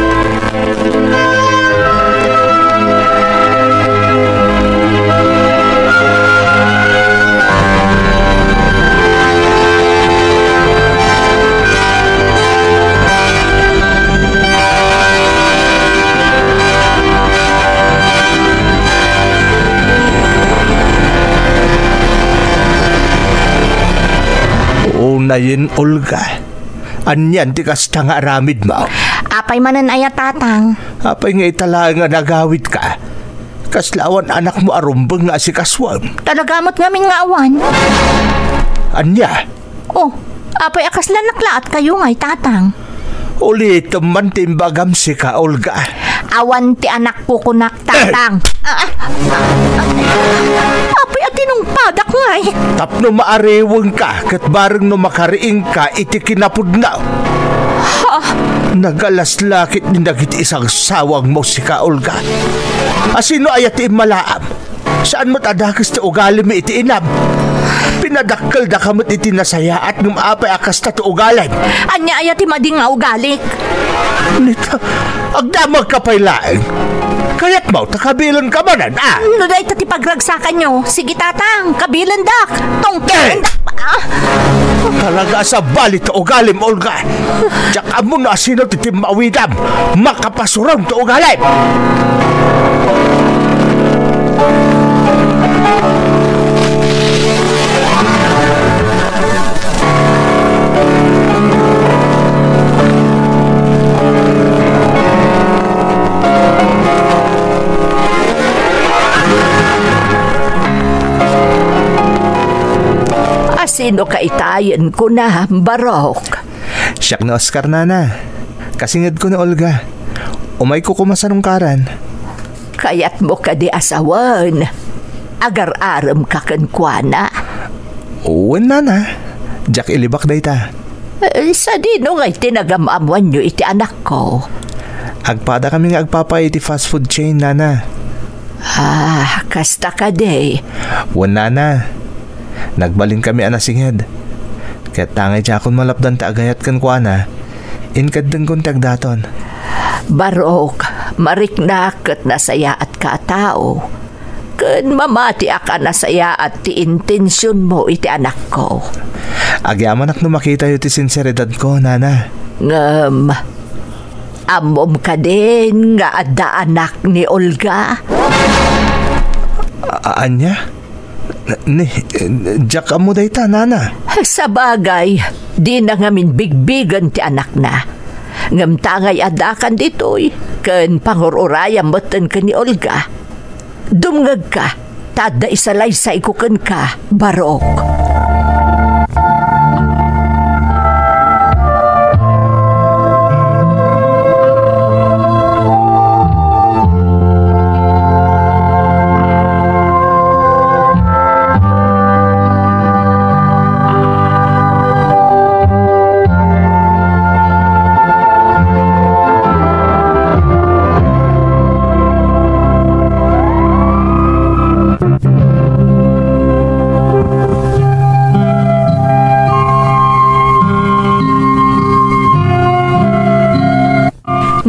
Unayin, Olga. Anyan ti kasta nga aramid mo. Apay manan aya tatang. Apay nga itala nga nagawit ka. Kaslawan anak mo arumbang nga si kaswam. Talagamot ngamin nga awan. Anya? Oh, apay akaslan naklaat kayo nga'y tatang. Ulit man timbagam si ka, Olga. Awan ti anak po kunak tatang. Apay at tinong padak nga'y. Tapno maarewang ka kat bareng no makariing ka iti kinapudnaw. Nagalaslakit ni nagit isang sawang mo si ka, Olga. Asino ayat ti malaam? Saan mo't adakas ti ugali mi iti inam? Pinadakkel da kamot iti nasaya at ng maapay akas ta ti ugalan. Anya ayat ti mading nga ugalik. Nita, agdamag ka pa'y laeng. Kaya't mo, takabilan ka manan, No day ti pagragsakan nyo. Sige tatang, kabilan dak. Tongkilan dak pa. Talaga sa balit to ugalim, Olga. Tsaka mo na sino titimawidam. Makapasurang to ugalim. Sino kaitayan ko na, Barok? Siyak na Oscar nana. Kasingad ko na, Olga. Umay ko kumasanungkaran. Kayat mo ka di asawan. Agar-aram ka kan Kuana. Uwan nana. Jack ilibak da ita. Sa dino nga'y tinagamamuan nyo iti anak ko. Agpada kami nga agpapay iti fast food chain, nana. Kasta ka day. Uwan nana. Nagbalin kami anasinged. Kaya tangay siya akong malapdan ta agayat kan Kuana. Inkad din kong tagdaton. Barok, mariknak kat nasaya at katao. Kun mamati aka nasaya at ti intensyon mo iti anak ko. Agyaman ak no makita yu ti sinseridad ko, nana. Amom ka din nga adda anak ni Olga. Anya? Diyak mo dayta, nana. Sa bagay, di na ngamin bigbigan ti anak na. Ngam tangay adakan ditoy, ken pangururayam moten ka ni Olga. Dumngag ka, tada isalaysay ko ken ka, Barok.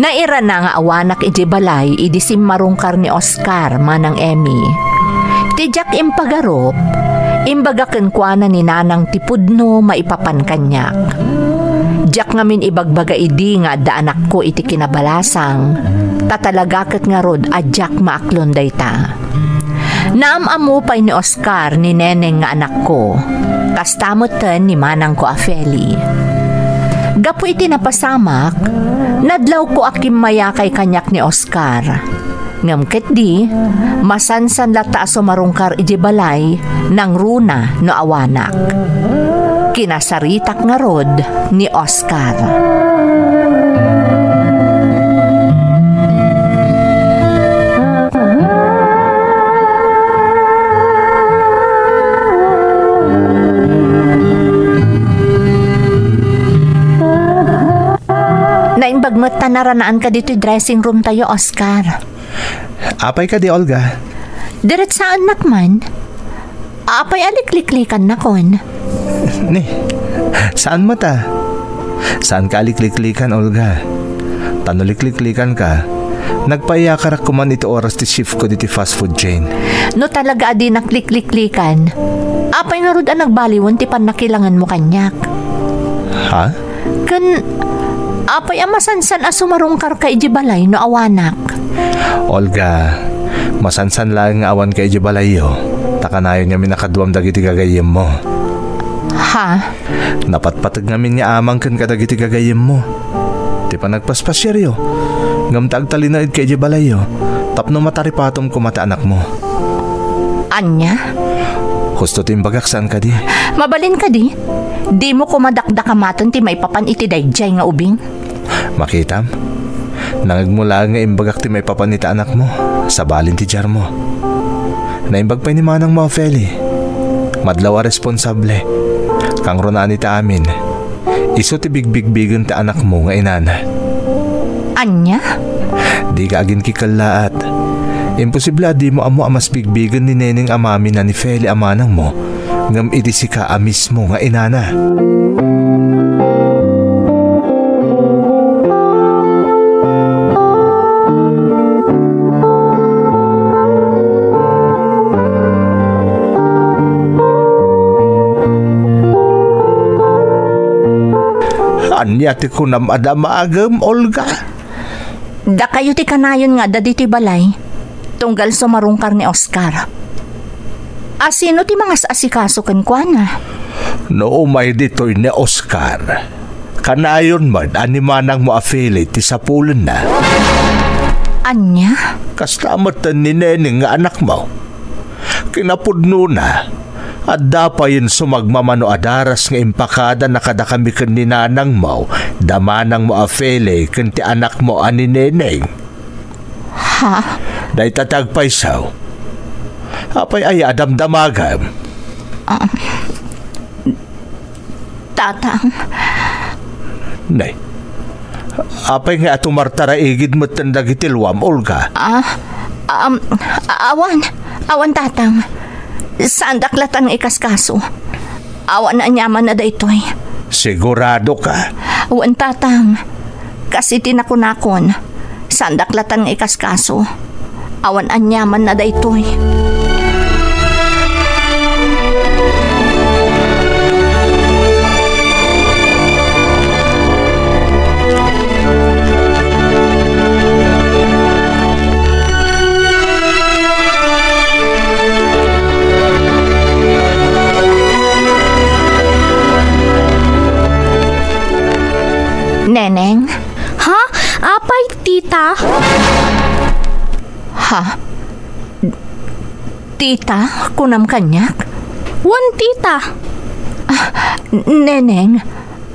Naira na nga awanak iti balay idi simmarungkar ni Oscar manang Emmy. Tijak impagarop, imbagaken kuana ni nanang tipudno maipapan kanyak. Jak ngamin ibagbaga idi nga da anak ko iti kinabalasang, tatalagaket nga rod adjak maaklon dayta. Naamamupay ni Oscar ni neneng nga anak ko, kastamoten ni manang ko Afeli. Gapo iti napasamak, nadlaw ko akim mayakay kanyak ni Oscar. Ngam ket di, masansan lata sumarungkar iti balay ng runa no awanak. Kinasaritak nga rod ni Oscar. Naimbagmat tanaranaan ka dito dressing room tayo, Oscar. Apay ka di, Olga? Diret saan nakman? Apay alikliklikan na kon. Ni, saan mo ta? Saan ka alikliklikan, Olga? Tanulikliklikan ka. Nagpayakarak ko man ito oras ti shift ko dito fast food chain. No talaga adi naklikliklikan. Apay nga rod ang nagbaliwan ti panakilangan mo kanyak. Ha? Apay amasansan sumarungkar ka iji balay no awanak. Olga, masansan lang nga awan ka iji balay yo. Takanayon nga minakaduam dagiti gagayim mo. Ha? Napatpatag ngamin nga amang kan kadagiti gagayim mo. Di pa nagpaspasyeryo. Ngam tagtalinaid ka iji balay yo. Tapno mataripatom kumata anak mo. Anya? Husto timbagaksan ka di. Mabalin ka di. Di mo kumadakdakamaton ti maipapan iti dayjay nga ubing. Makitam? Nangagmula nga imbagak ti maipapan iti anak mo. Sa balin ti jar mo. Naimbag pa ni manang mo, Feli. Madlawa responsable. Kang runaan iti amin. Iso ti bigbigbigan ti anak mo nga inana. Anya? Di ka agin kikalaat. Imposible di mo amo amas bigbigan ni neneng amami na ni Feli amanang mo. Ngam iti si ka mismo nga inana. Anya ti ko na madamagam, Olga? Da kayo ti kanayon nga da diti balay. Tunggal sumarungkar ni Oscar. Asino ti mga asikaso kan kwa na? No umay dito'y ni Oscar. Kanayon man animanang mo Afeli ti sapulan na. Anya? Kastamatan ni neneng nga anak mo. Kinapudno na. At dapayin sumagmamano adaras nga impakada nakadakami kan ni nanang mo. Damanang mo Afeli kan ti anak mo ani neneng. Ha? Day tatagpaysaw. Apay ay adamdamagam. Tatang. Nay. Apay nga atumartara igid mo tandagitilwam, Olga. Awan tatang. Saan daklatan ng ikaskaso? Awan na nyaman na daytoy. Sigurado ka? Awan tatang. Kasi tinakunakon. Sandaklatan nga ikaskaso. Awan anyaman na daytoy. Neneng? Ha? Apay, tita? Ha? Tita, kunam kanyak? Wan, tita. Neneng,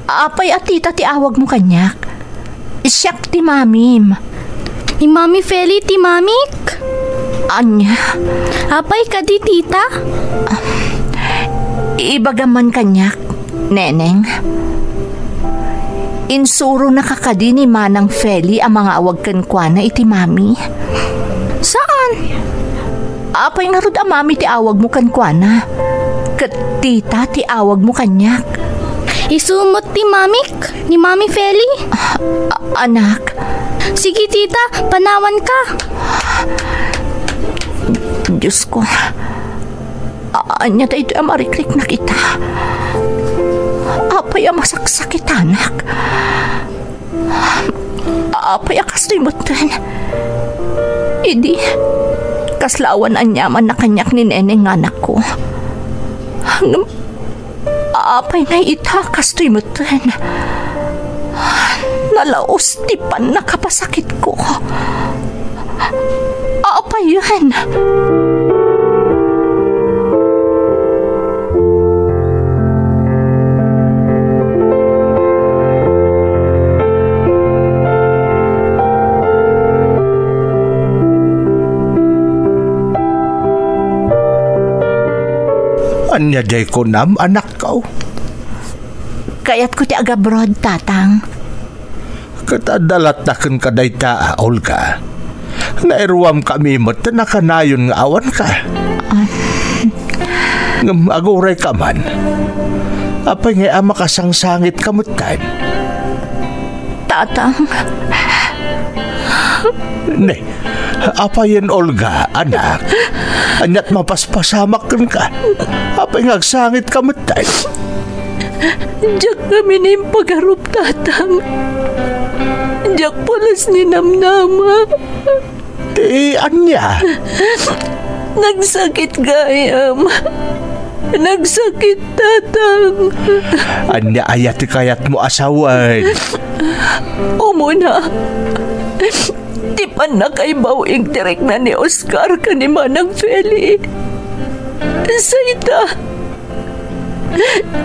apay at tita ti awag mo kanyak? Siyak ti mamim. Ni Mami Feli, ti mamik? Anya? Apay ka di, tita? Ibagaman kanyak, neneng. Insuro nakakadi ni Manang Feli ang mga awag kankwana iti mami. Saan? Apay nga rod ang mami ti awag mo kankwana. Kat tita ti awag mo kanyak. Isumot ti mamik? Ni Mami Feli? Anak. Sige, tita. Panawan ka. Diyos ko. Anya tayo ang mariklik na kita. Apay ang masaksakit, anak. Apay ang kaslimutan. Idi, kaslawan ang yaman na kanyak ni neneng anak ko. Apay nga ita kaslimutan. Nalaos tipan na kapasakit ko. Apay yan. Anya jay ko nam, anak ko. Kaya't ko ti agabroad, tatang. Katadalat na kan kadayta, Olga. Nairuam kami mo't nakanayon nga awan ka. Ngam aguray ka man. Apay nga makasangsangit kamutan. Tatang. Ne, apayan Olga, anak. Anyat mapaspasamak ka. Apay nga agsangit kamutan. Diyak kami ni pagarup, tatang. Diyak pulas ni namnama. Anya? Nagsakit gayam. Nagsakit, tatang. Anya ayat kayat mo asawan. Umuna. Di pa na kay bawing direk na ni Oscar ka ni Manang Feli. Sayta.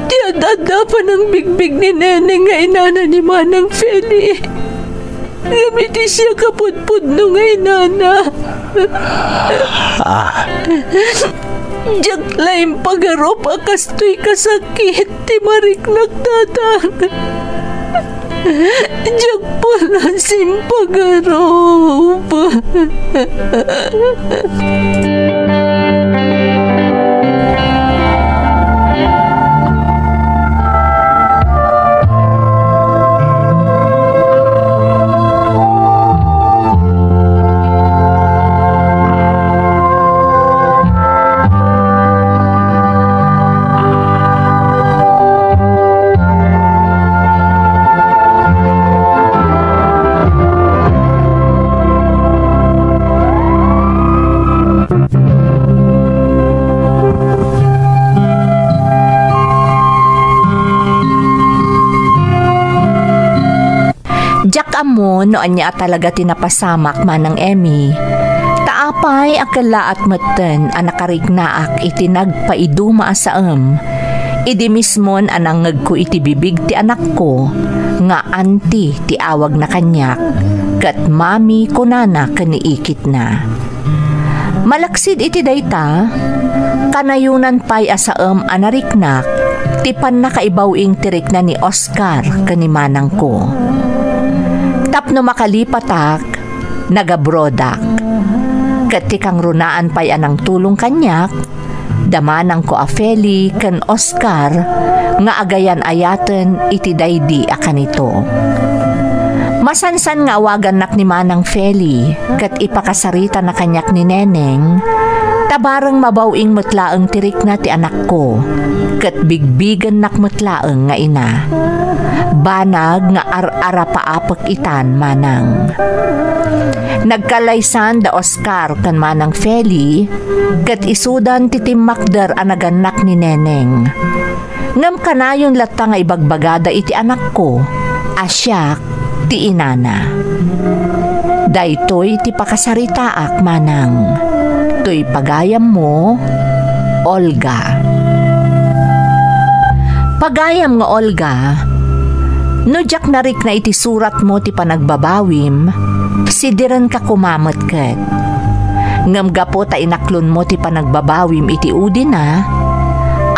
Di adada pa ng bigbig ni Neneng nga inana ni Manang Feli. Gamiti siya kapudpud no nga inana. Diyak laing pagarop akastoy kasakit ti marik nagtatang. Diyak pala simpagarop. Jack amo no anya talaga tinapasamak manang Emmy. Taapay akala at meten anakarignaak iti nagpaiduma asaem. Idi mismon anangeg ko iti bibig ti anak ko nga anti ti awag na kanyak kat mami kunana kaniikit na. Malaksid iti dayta kanayunan pay asaem anariknak ti pan nakaibawing tirik na ni Oscar kanimanang ko. Tapno makalipatak, nagabrodak. Katikang runaan pa'y anang tulong kanyak, damanang ko a Feli ken Oscar, nga agayan ayaten iti daydi akanito. Masansan nga awagan nak ni Manang Feli, kat ipakasarita na kanyak ni Neneng, tabarang mabawing matlaang tirik na ti anak ko, kat bigbigan nak matlaang nga ina. Banag nga ar-ara paapak itan manang. Nagkalaysan da Oscar kan Manang Feli, kat isudan ti timakder anaganak ni Neneng. Ngam kanayon lata nga ibagbagada iti anak ko, asyak ti inana. Daytoy ti pakasaritaak manang. To'y pagayam mo, Olga. Pagayam nga Olga, no jak narik na iti surat mo ti panagbabawim, sidiran ka kumamat ket. Ngam gapo ta inaklon mo ti panagbabawim iti udi na,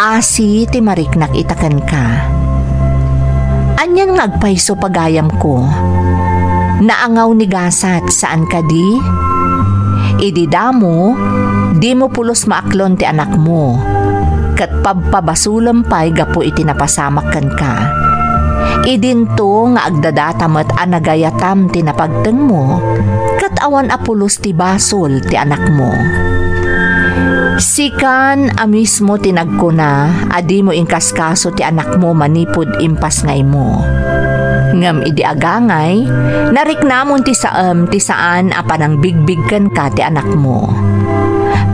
asi ti mariknak itaken ka. Anyan ngagpayso pagayam ko. Naangaw ni gasat saan ka di? Ididamo, di mo pulos maaklon ti anak mo. Kat pabpabasulam pa'y gapo iti napasamakan ka. Idinto nga agdadatamat anagayatam ti napagteng mo, kat awan apulos ti basol ti anak mo. Sikan amismo tinagkuna, adi mo ingkaskaso ti anak mo manipod impas ngay mo. Ngam idi agangay, nariknamon ti saan apanang bigbigkan ka ti anak mo.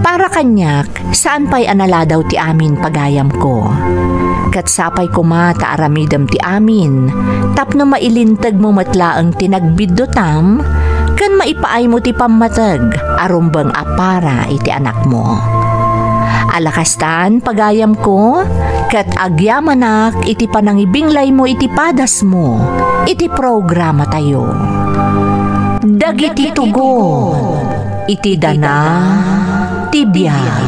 Para kanyak, saan pa'y anala daw ti amin pagayam ko. Kat sapay kumata aramidam ti amin, tapno mailintag mo matlaang tinagbiddotam, kan maipaay mo ti pamatag, arumbang apara iti anak mo. Alakastan pagayam ko, kat agyamanak iti panangibinglay mo iti padas mo, iti programa tayo. Dagiti tugon, iti dana, tibiyag.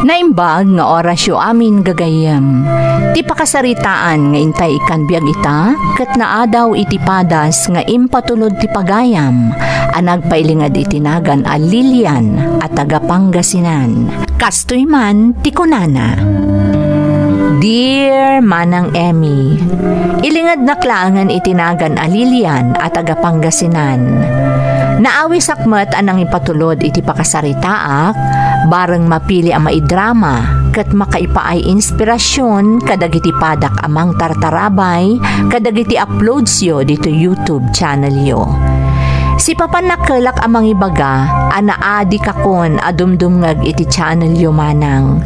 Naimbag nga orasyo amin gagayam. Ti pakasaritaan nga intay ikan biyag ita, kat naadaw iti padas nga impatulod ti pagayam, anag pailingad itinagan a Lilian at taga Pangasinan. Kastoy man ti kunana. Dear Manang Emmy, ilingad na klaangan itinagan a Lilian at taga Pangasinan. Naawi sakmet anang ipatulod iti pakasaritaak, bareng mapili ang maidrama, kat makaipaay inspirasyon kadagiti padak amang tartarabay, kadagiti uploads yo dito YouTube channel yo. Si papanakelak amang ibaga, anaadi kakon adumdumngag iti channel yo manang.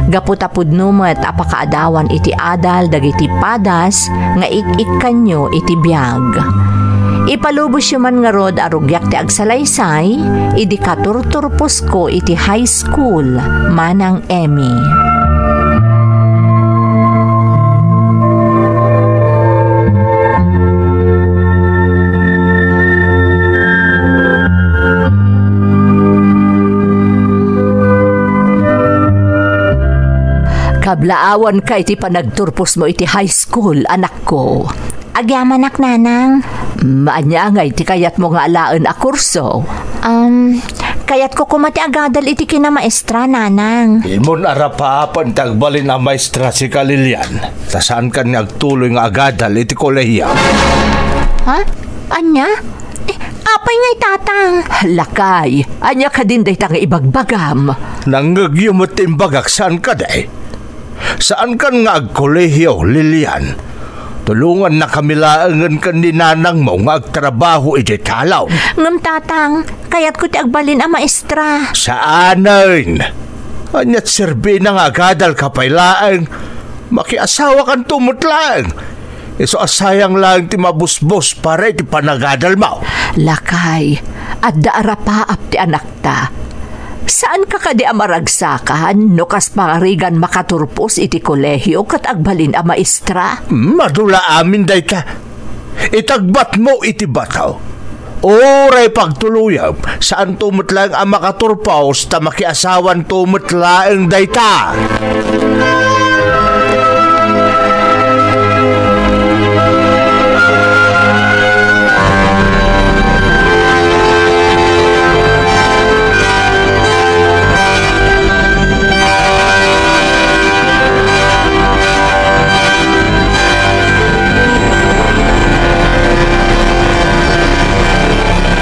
Gaputapud numet apakaadawan iti adal dagiti padas nga ik-ikkan nyo iti biyag. Ipalubos yung man nga rod arugyak ti agsalaysay, idi katurturpos ko iti high school, Manang Emmy. Kablaawan ka iti panagturpos mo iti high school, anak ko. Agyaman ak nanang. Maanya nga iti kayat mo nga alaan a kurso. Kayat ko kumati agadal iti kina maestra nanang. Imon arapapan tagbalin ang maestra si Kalilian. Tasaan ka nagtuloy nga agadal iti kolehiya. Ha? Anya? Apay nga'y tatang. Lakay, anya ka din day tanga ibagbagam. Nangagyumot imbagak saan ka day? Saan ka nga agkolehiyo, Lilian? Tulungan na kamilaangan ka ni nanang mo nga agtrabaho iti talaw. Ngam tatang, kayat ko ti agbalin ang maestra. Saanan? Anyat serbi na nga agadal kapaylaan. Makiasawa kan tumutlaan. Iso asayang lang ti mabusbos para iti panagadal mo. Lakay, at daarapaap ti anak ta. Saan ka kadi amaragsakan no kas pangarigan makaturpos iti kolehiyo kat agbalin a maestra? Madula amin day ka. Itagbat mo iti bataw. Oray pagtuluyam saan tumutlang ang makaturpos ta makiasawan tumutlaang day ta.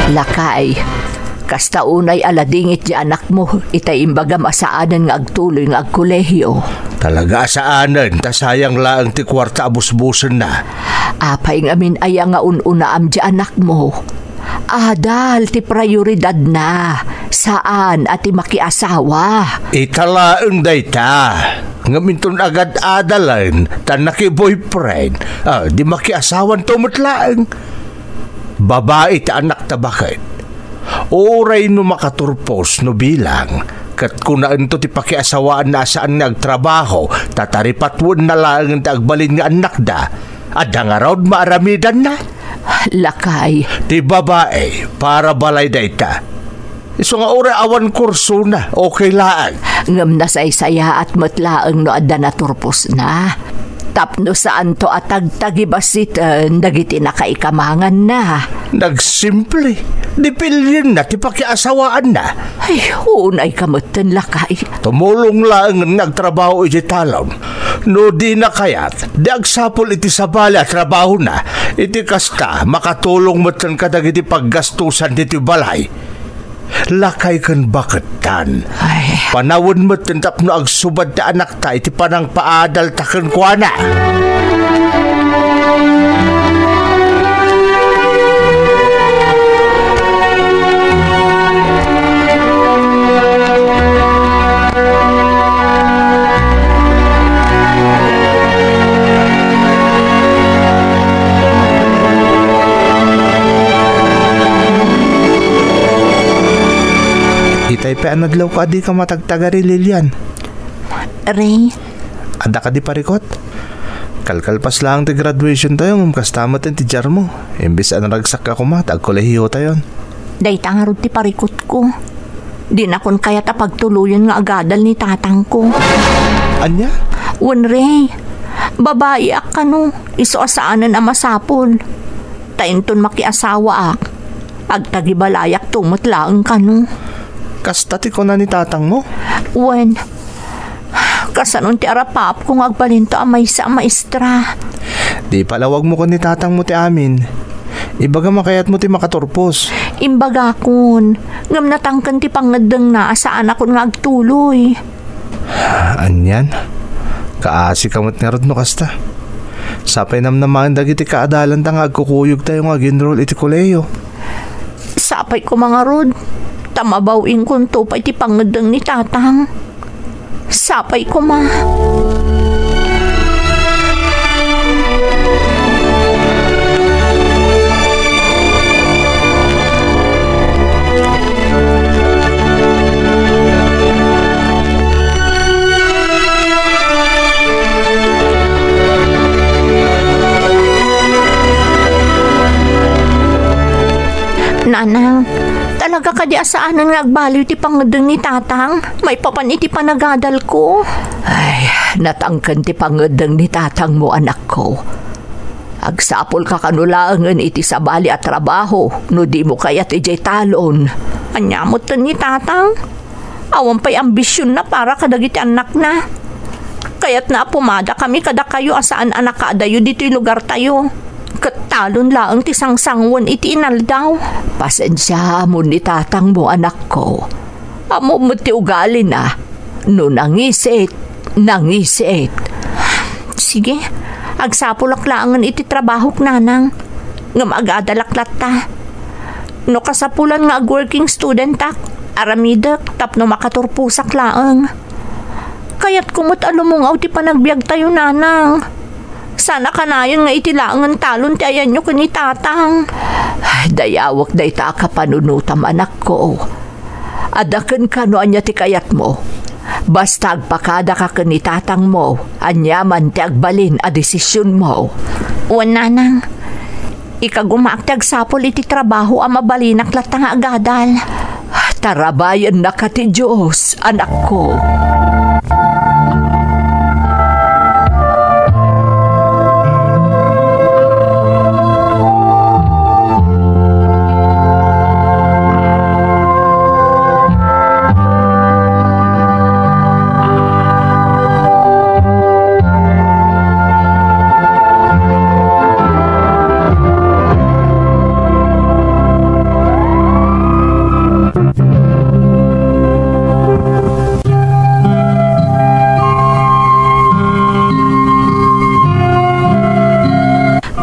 Lakay, kasta unay aladingit di anak mo, itay imbaga masaanan nga agtuloy nga agkolehiyo. Talaga saanan, ta sayang laang ti kwarta abus-busan na. Apay ngamin ay nga ununa am di anak mo. Adal, ti prioridad na. Saan at ti makiasawa? Italaang day ta. Ngamin ton agad adalan, ta naki-boyfriend. Di makiasawan tumutlaang. Babae ti anak ta bakit? Oray no makaturpos no bilang. Kat kunaan to ti pakiasawaan na saan nagtrabaho, tataripatwon na lang ti agbalin nga anak da. Adda nga raw maaramidan na. Lakay. Ti babae, para balay da ita. Iso nga oray awan kurso na, okay lang. Ngam na saya at matlaang no adda na turpos na. Tapno saan to at tagtagibasit nagiti na kaikamangan na. Nagsimple, dipilin na ti pakiasawaan na. Ay, hunay kamutan lakay. Tumulong lang nagtrabaho iti talon. No di na kayat, di agsapol iti sabali at trabaho na. Iti kasta, makatulong matan kadag iti paggastusan diti balay. Lakay kan baketan. Panawon mo tentap no agsubad ta anak ta iti panang paadal taken kuana. Itay pa anadlaw ka di ka matagtagari Lilian. Ray? Ada ka di parikot? Kalkalpas lang ti graduation tayo ng kastamat ang tijar mo. Imbis na nagsak ka kuma, tagkolehiyo tayo. Day tangarod ti parikot ko. Di na kun kaya ta pagtuluyan nga agadal ni tatang ko. Anya? Wan Ray, babae ak kano, iso asaanan ang masapol. Tainton makiasawa ak. Agtagibalayak tumutlaang kano. Kastati ko na ni tatang mo? Wen, kasanon ti arapap kung agbalinto ang maysa maestra. Di palawag mo ko ni tatang mo ti amin. Ibaga makayat mo ti makaturpos. Imbaga kun, ngam natangkan ti pangadeng na asaan ako nga agtuloy. Anyan? Kaasi kamot nga rod no kasta. Sapay namnaman dagiti kaadalan ta nga agkukuyog tayo nga ginroll iti koleyo. Sapay ko mga rod. Tamabawing kunto pa iti pangadeng ni tatang. Sapay ko ma. Nanang, talaga ka di asaan ang nagbaliw ti pangadeng ni tatang? May papan iti panagadal ko. Ay, natangkan ti pangadeng ni tatang mo anak ko. Agsapol ka kanulangan iti sabali at trabaho, no di mo kaya ti jay talon. Anyamot ni tatang? Awan pa'y ambisyon na para kadagiti anak na. Kaya't na pumada kami kada kayo asaan anak kaadayo dito'y lugar tayo. Katalon laang ti sangsangwan iti inaldaw. Pasensya mo ni tatang mo anak ko. Amo mo ti ugali na. No nangisit. Sige, agsapulak-laangan iti trabahok nanang. Nga magadalaklat ta. No kasapulan nga working student tak. Aramidak tapno makaturpusak laang. Kaya't kumot alumungaw ti panagbiag tayo nanang. Sana kanayon nga itilaangan talon ti ayan nyo kani tatang. Dayawak day ta kapanunutam anak ko. Adaken ka no anya ti kayat mo. Basta agpakada ka kani tatang mo. Anyaman ti agbalin a desisyon mo. Wan nanang. Ikagumaak ti agsapol iti trabaho a mabalinak latang agadal. Tarabayan na ka ti Diyos, anak ko.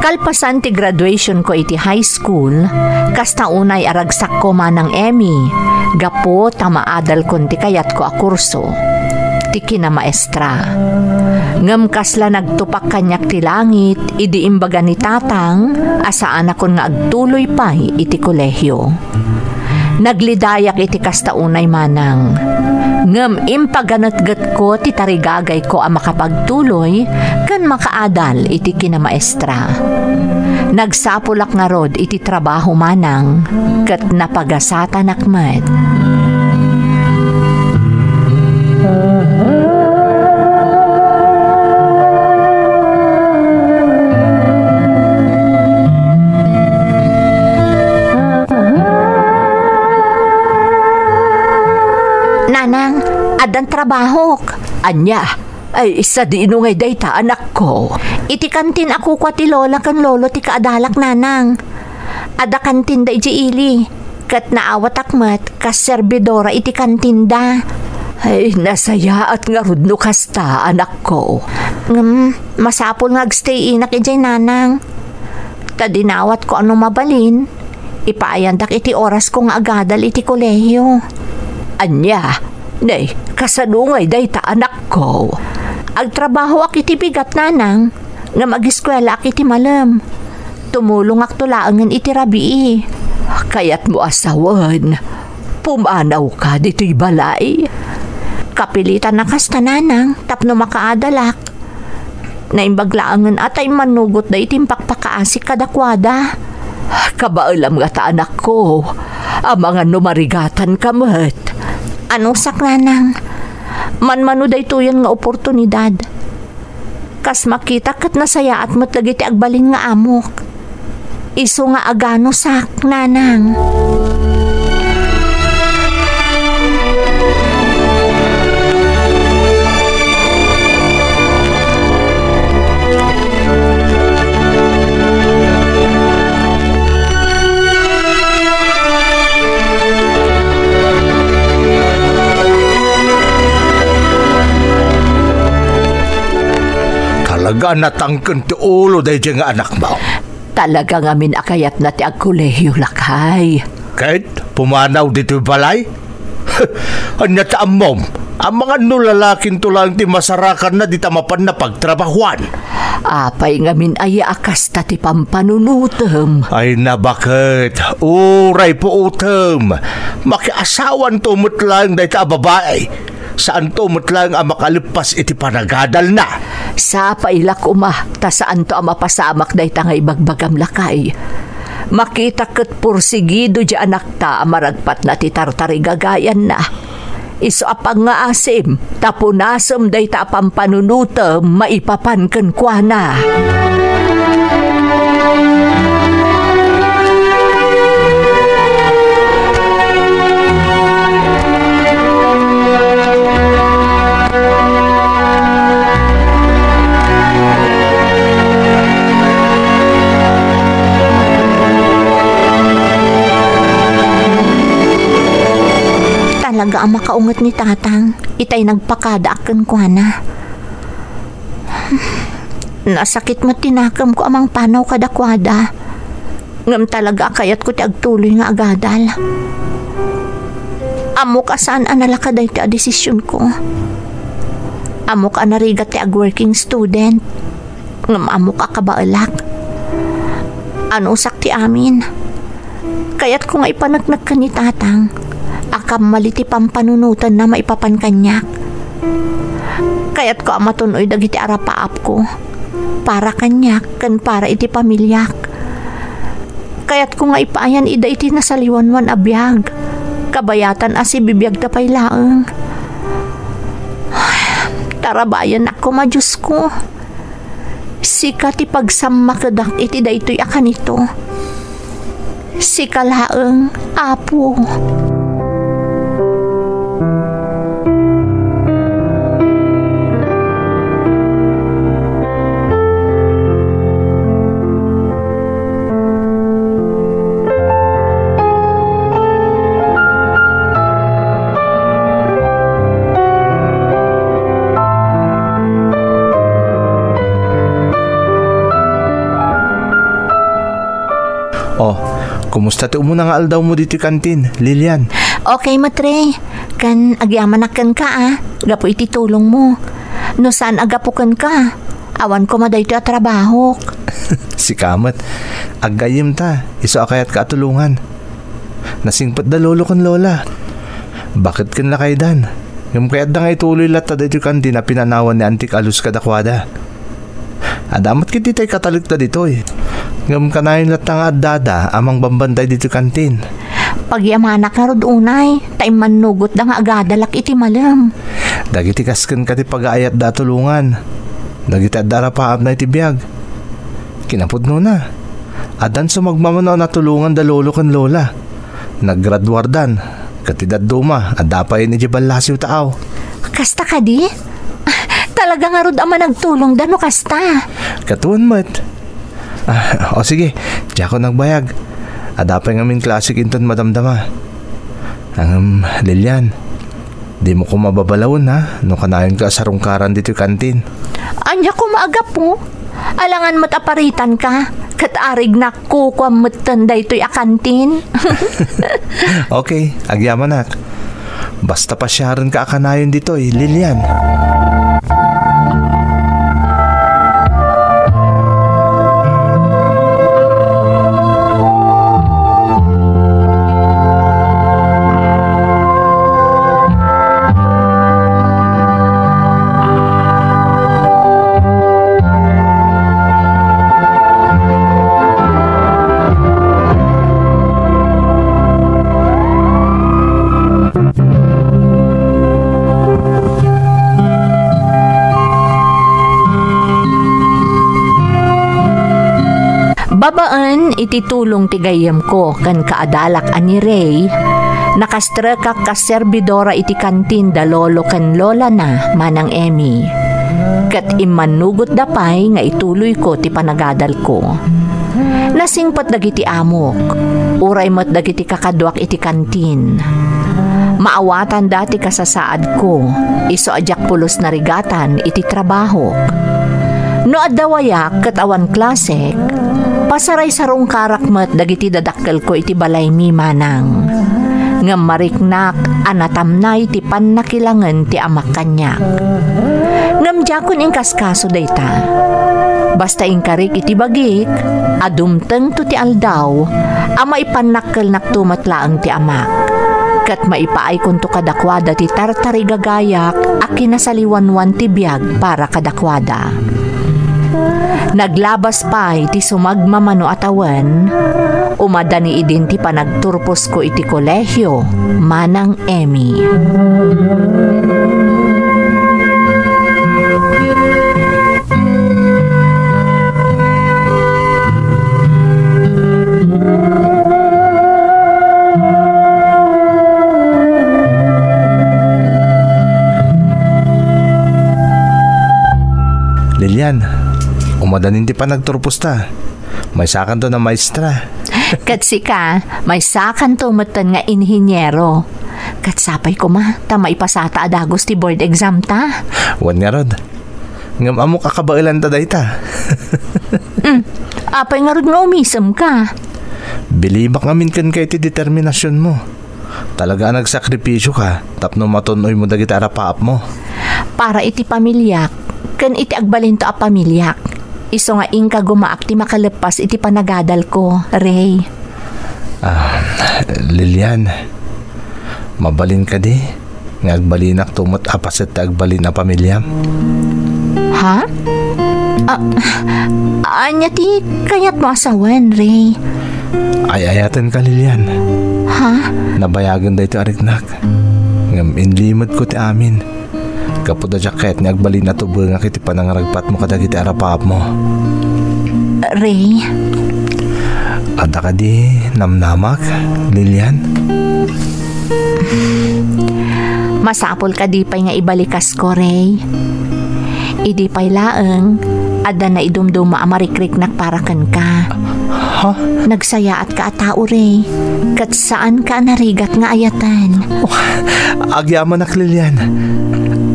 Kalpasan ti graduation ko iti high school, kasta unay aragsak ko manang Emmy, gapo tamaadal kon ti kayat ko a kurso. Ti kinamaestra. Ngem kasla nagtupak kanyak ti langit, idi imbaga ni tatang, asaan akon nga agtuloy pay iti kolehyo. Naglidayak iti kasta unay manang. Ngem impaganatgat ko ti tarigagay ko a makapagtuloy kan makaadal iti kinamaestra. Nagsapulak nga rod iti trabaho manang ket napagasatan akmet. Nanang, adan trabaho. Anya, ay isa di inungay dayta anak ko. Iti kantin ako kwa ti lola kan lolo ti kaadalak nanang. Ada kantin da iti ili. Kat naawat akmat kas serbidora iti kantinda. Ay nasaya at nga rudno kasta anak ko. Masapol nga agstay inak ijay nanang. Tadinawat ko ano mabalin. Ipaayandak iti oras ko nga agadal iti kolehyo. Anya, day, kasanungay day ta anak ko. Agtrabaho ak iti bigat nanang, nga mag-eskwela ak iti malam. Tumulong ak tulaangan iti rabii. Kayat mo asawan, pumanaw ka dito'y balay. Kapilitan na kasta nanang, tapno makaadalak. Naimbaglaangan atay manugot da itim pakpakaasik kadakwada. Kabaalam nga ta anak ko, ang mga numarigatan kamat. Anong saklanang? Manmano da ito yan nga oportunidad. Kas makita kat nasaya at matlagi ti agbalin nga amok. Iso nga agano sak, nanang. Talaga natangken ti ulo day nga anak mo. Talaga nga minakayat na ti agkolehyo lakay. Kahit pumanaw dito balay? Anya ta amom, ang mga nulalakin tulang ti masarakan na di tamapan na pagtrabahuan. Apay nga minaya akas ta ti pampanunutem. Ay na bakit? Uray po utem. Makiasawan tumot lang day ta babae. Saan to mutlang ang makalipas iti panagadal na? Sa pailak ta saan to ang mapasamak day tangay bagbagam lakay. Makita ket pursigido di anak ta maragpat na ti tartarigagayan na. Iso apang nga asim, tapunasem day ta pampanunuta maipapan ken kuana. Talaga ang makaungat ni tatang. Itay nagpakada akan kwa na. Nasakit mo tinakam ko amang panaw kadakwada. Ngam talaga kayat ko ti agtuloy nga agadal. Amok asaan analakaday ti desisyon ko. Amok anarigat ti ag-working student. Ngam amok akabaalak. Ano sakti amin? Kayat ko nga ipanagnak ka ni tatang. Akam maliti pampanunutan na maipapan kanyak. Kayat ko amatunoy dagiti arapaap ko. Para kanyak, kan para iti pamilyak. Kayat ko nga ipaayan ida iti nasaliwanwan abiyag. Kabayatan asi bibiyag tapay laeng. Tarabayan ako madyos ko. Sika ti pagsamakadak iti daytoy akanito. Sika laeng, apo. Oh, kumusta ti umuna nga aldaw mo dito kantin, Lilian? Okay, matre. Kan agyamanakan ka Gapo iti tulong mo. No saan agapukan ka? Awan ko maday ito trabaho. Si Kamat, agayim ta. Iso akayat katulungan. Nasingpat da lolo kan lola. Bakit kan lakay dan? Yung kayat da nga ituloy lata dito kantin na pinanawan ni Antik Alus Kadakwada. Adamat kiti tayo katalik na dito eh. Ngam kanayin lat nga dada amang bambantay dito kantin. Pagyamanak na rod unay, tayo manugot da nga agadalak iti malam. Dagiti kasken kati pag-aayat da tulungan. Dagiti adara paap na iti biyag. Kinapod no na. Adan sumagmamanaw na tulungan da lolo kan lola. Naggraduardan. Katidad duma, adapay ni Jibal Lasiw taaw. Kasta ka di? Talaga nga rod ama nagtulong da no kasta. Katuan mat. O sige, di ako nagbayag. Adapay ngamin klasik inton madamdama. Lilian, di mo ko mababalawon ha, no kanayon ka sa rungkaran dito kantin. Anya ko maagap mo. Alangan mataparitan ka. Katarig na kukwamatan da ito'y akantin. Okay, agyamanak. Basta pa siyaran ka akanayon dito Lilian. Babaan iti tulong ti gayem ko kan kaadalak ani Ray. Nakastra ka servidora iti kantin da lolo kan lola na manang Emmy. Kat imanugot dapay nga ituloy ko ti panagadal ko. Nasingpat dagiti amok. Uray mo't dagiti kakadwak iti kantin. Maawatan dati kasasaad ko. Iso ajak pulos na rigatan iti trabaho. No adawayak kat awan klasek. Pasaray sarong karakmat dagiti dadakkel ko iti balay mi manang. Ngam mariknak anatamnay ti pannakilangan ti amak kanyak. Ngam jakon ingkaskaso dayta. Basta ingkarik iti bagik, adumteng to ti aldaw, ama ipannakkel naktumatlaang ti amak. Kat maipaay kunto kadakwada ti tartari gagayak a kinasaliwanwan ti biyag para kadakwada. Naglabas pa iti sumagmamano atawan, umadani idin ti panagturpos ko iti kolehyo, manang Emmy. Lilian, umadanin ti pa nagturpos ta. May sakan to na maestra. Katsi ka, may sakan to matan nga inhinyero. Katsapay ko ta maipasata adagos ti board exam ta. Wan nga rod. Ngam amo kakabailan ta dayta. Apay nga rod nga umisam ka. Bilibak ngamin kan kay ti determinasyon mo. Talaga nagsakripisyo ka, tapno matunoy mo dagiti arapaap mo. Para iti pamilyak, kan iti agbalin to a pamilyak. Iso nga ingka gumaak ti makalepas iti panagadal ko, Ray. Lilian, mabalin ka di. Nga agbalinak tumot apaset ta agbalin na pamilyam. Ha? Anya ti kayat mo asawan, Ray. Ay-ayatan ka, Lilian. Ha? Nabayagan da ito ariknak. Ngam inlimod ko ti amin. Kapod da jacket ni agbalin na tubo nga kiti panangaragpat mo kadagiti arapap mo. Ray? Ada ka di namnamak, Lilian? Masapol ka di pa'y nga ibalikas ko, Ray. Idi pa'y laeng, ada na idumduma amarikrik nakparakan ka. Ha? Nagsaya at ka atao, Ray. Kat saan ka narigat nga ayatan? Agyaman nak, Lilian.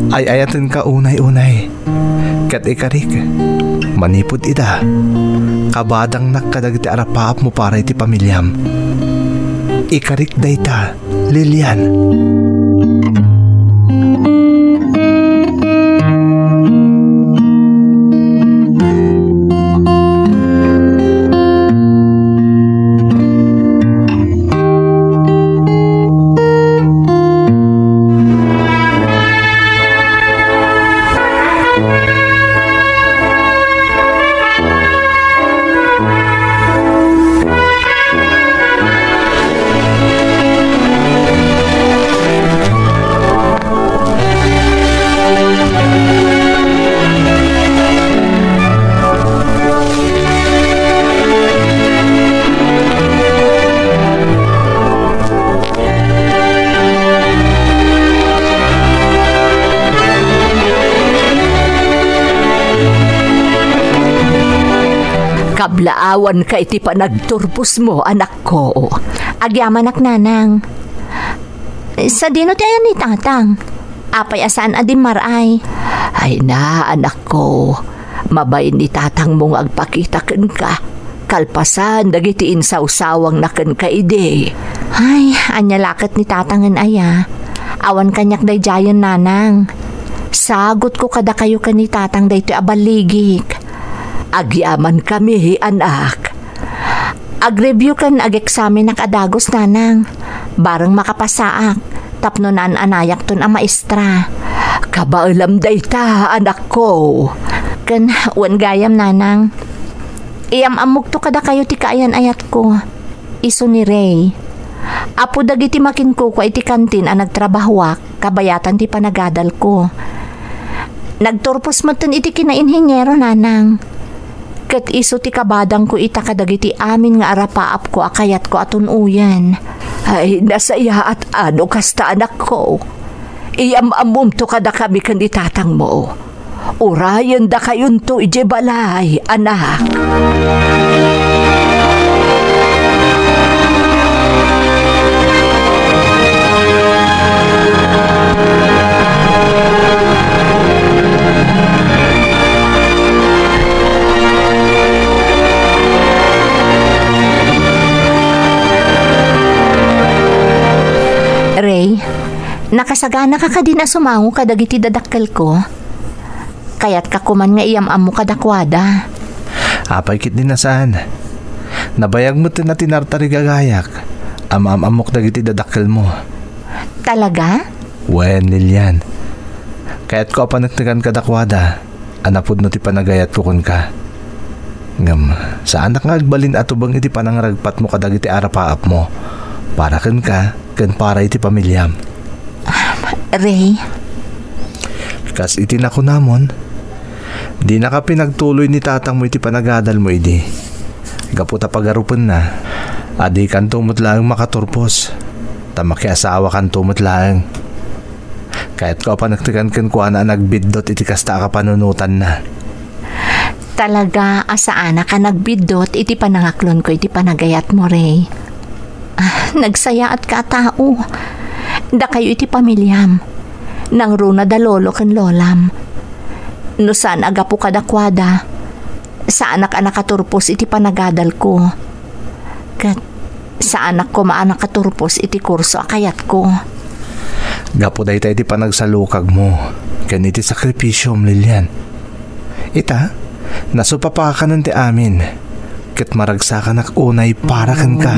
Ay ayatan ka unay-unay. Kat ikarik. Manipod ida, kabadang nakkadag iti arapaap mo para iti pamilyam. Ikarik dayta, Lilian. Kablaawan ka iti panagturpos mo, anak ko. Agyaman ak nanang. Sa dino tayo ni tatang. Apay asaan adim maray. Ay na, anak ko. Mabay ni tatang mong agpakitaken ka. Kalpasan, dagiti insawsawang naken ka ide. Ay, anyalakat ni tatangan aya. Awan kanyak day jayan nanang. Sagot ko kada kayo ka ni tatang day to abaligik. Agyaman kami, anak. Ag-review kan ag-examen nak adagos nanang. Barang makapasaak. Tapno naan anayak ton ang maestra. Kabaalam dayta, anak ko. Kan wan gayam nanang. Iyam amok to kada kayo ti kaayan ayat ko. Iso ni Ray. Apo dagiti makin ko iti kantin ang nagtrabahwak. Kabayatan ti panagadal ko. Nagturpos mo ton iti kinainhinyero nanang. Kat iso ti kabadang ko ita kadagiti amin nga arapaap ko akayat ko aton uyan. Ay, nasaya at ano kasta anak ko. Iyam-amum to kada kami kan itatang mo. Urayan da kayon to ije balay, anak. Ray, nakasagana ka din na sumango kadagiti dadakkel ko. Kaya't kakuman nga iyam-am mo kadakwada. Apay kit din nasaan. Nabayag mo na tinartari gagayak. Amok dagiti dadakkel mo. Talaga? Wen, Lilian. Kaya't ko panagtagan kadakwada. Anapod no ti panagayat ko kun ka. Ngam, saan nga agbalin ato bang iti panangragpat mo kadagiti arapaap mo. Para kan ka, kan para iti pamilyam. Ray? Kas iti nako namon, di na ka pinagtuloy ni tatang mo iti panagadal mo idi. Gaputa pagarupan na, adi kan tumutlaang makaturpos. Tamakiasawa kan tumutlaang. Kahit ko panagtikan kan kuha na nagbidot iti kasta ka panunutan na. Talaga, asaan ka nagbidot iti panangaklon ko iti panagayat mo, Ray. Nagsaya at katao. Da kayo iti pamilyam. Nang runa da lolo kan lolam. No saan agapo kadakwada. Sa anak katurpos iti panagadal ko. Kat sa anak ko maanak katurpos iti kurso akayat ko. Gapo day tayo iti panagsalukag mo. Kan iti sakripisyo, Lilian. Ita, nasupapakanan ti amin. Kat maragsakan ak unay para kan ka.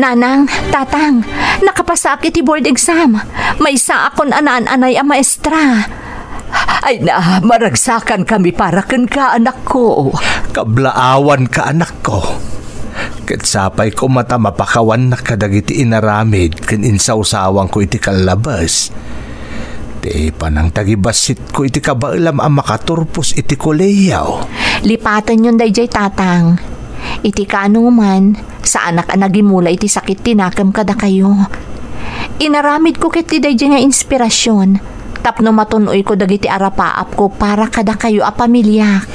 Nanang, tatang, nakapasakit ti board exam. May isa akon anaan-anay ang maestra. Ay na, maragsakan kami para kan ka, anak ko. Kablaawan ka, anak ko. Katsapay ko mata mapakawan na kadagiti inaramid kan insawsawang ko iti kalabas. Di pa nang tagibasit ko iti kabailam ang makaturpos iti koleyaw. Lipatan yun dayjay tatang. Iti kanuman, sa anak anagimula iti sakit tinakam kada kayo. Inaramid ko kiti dayjay nga inspirasyon. Tapno matunoy ko dagiti arapaap ko para kada kayo a pamilyak.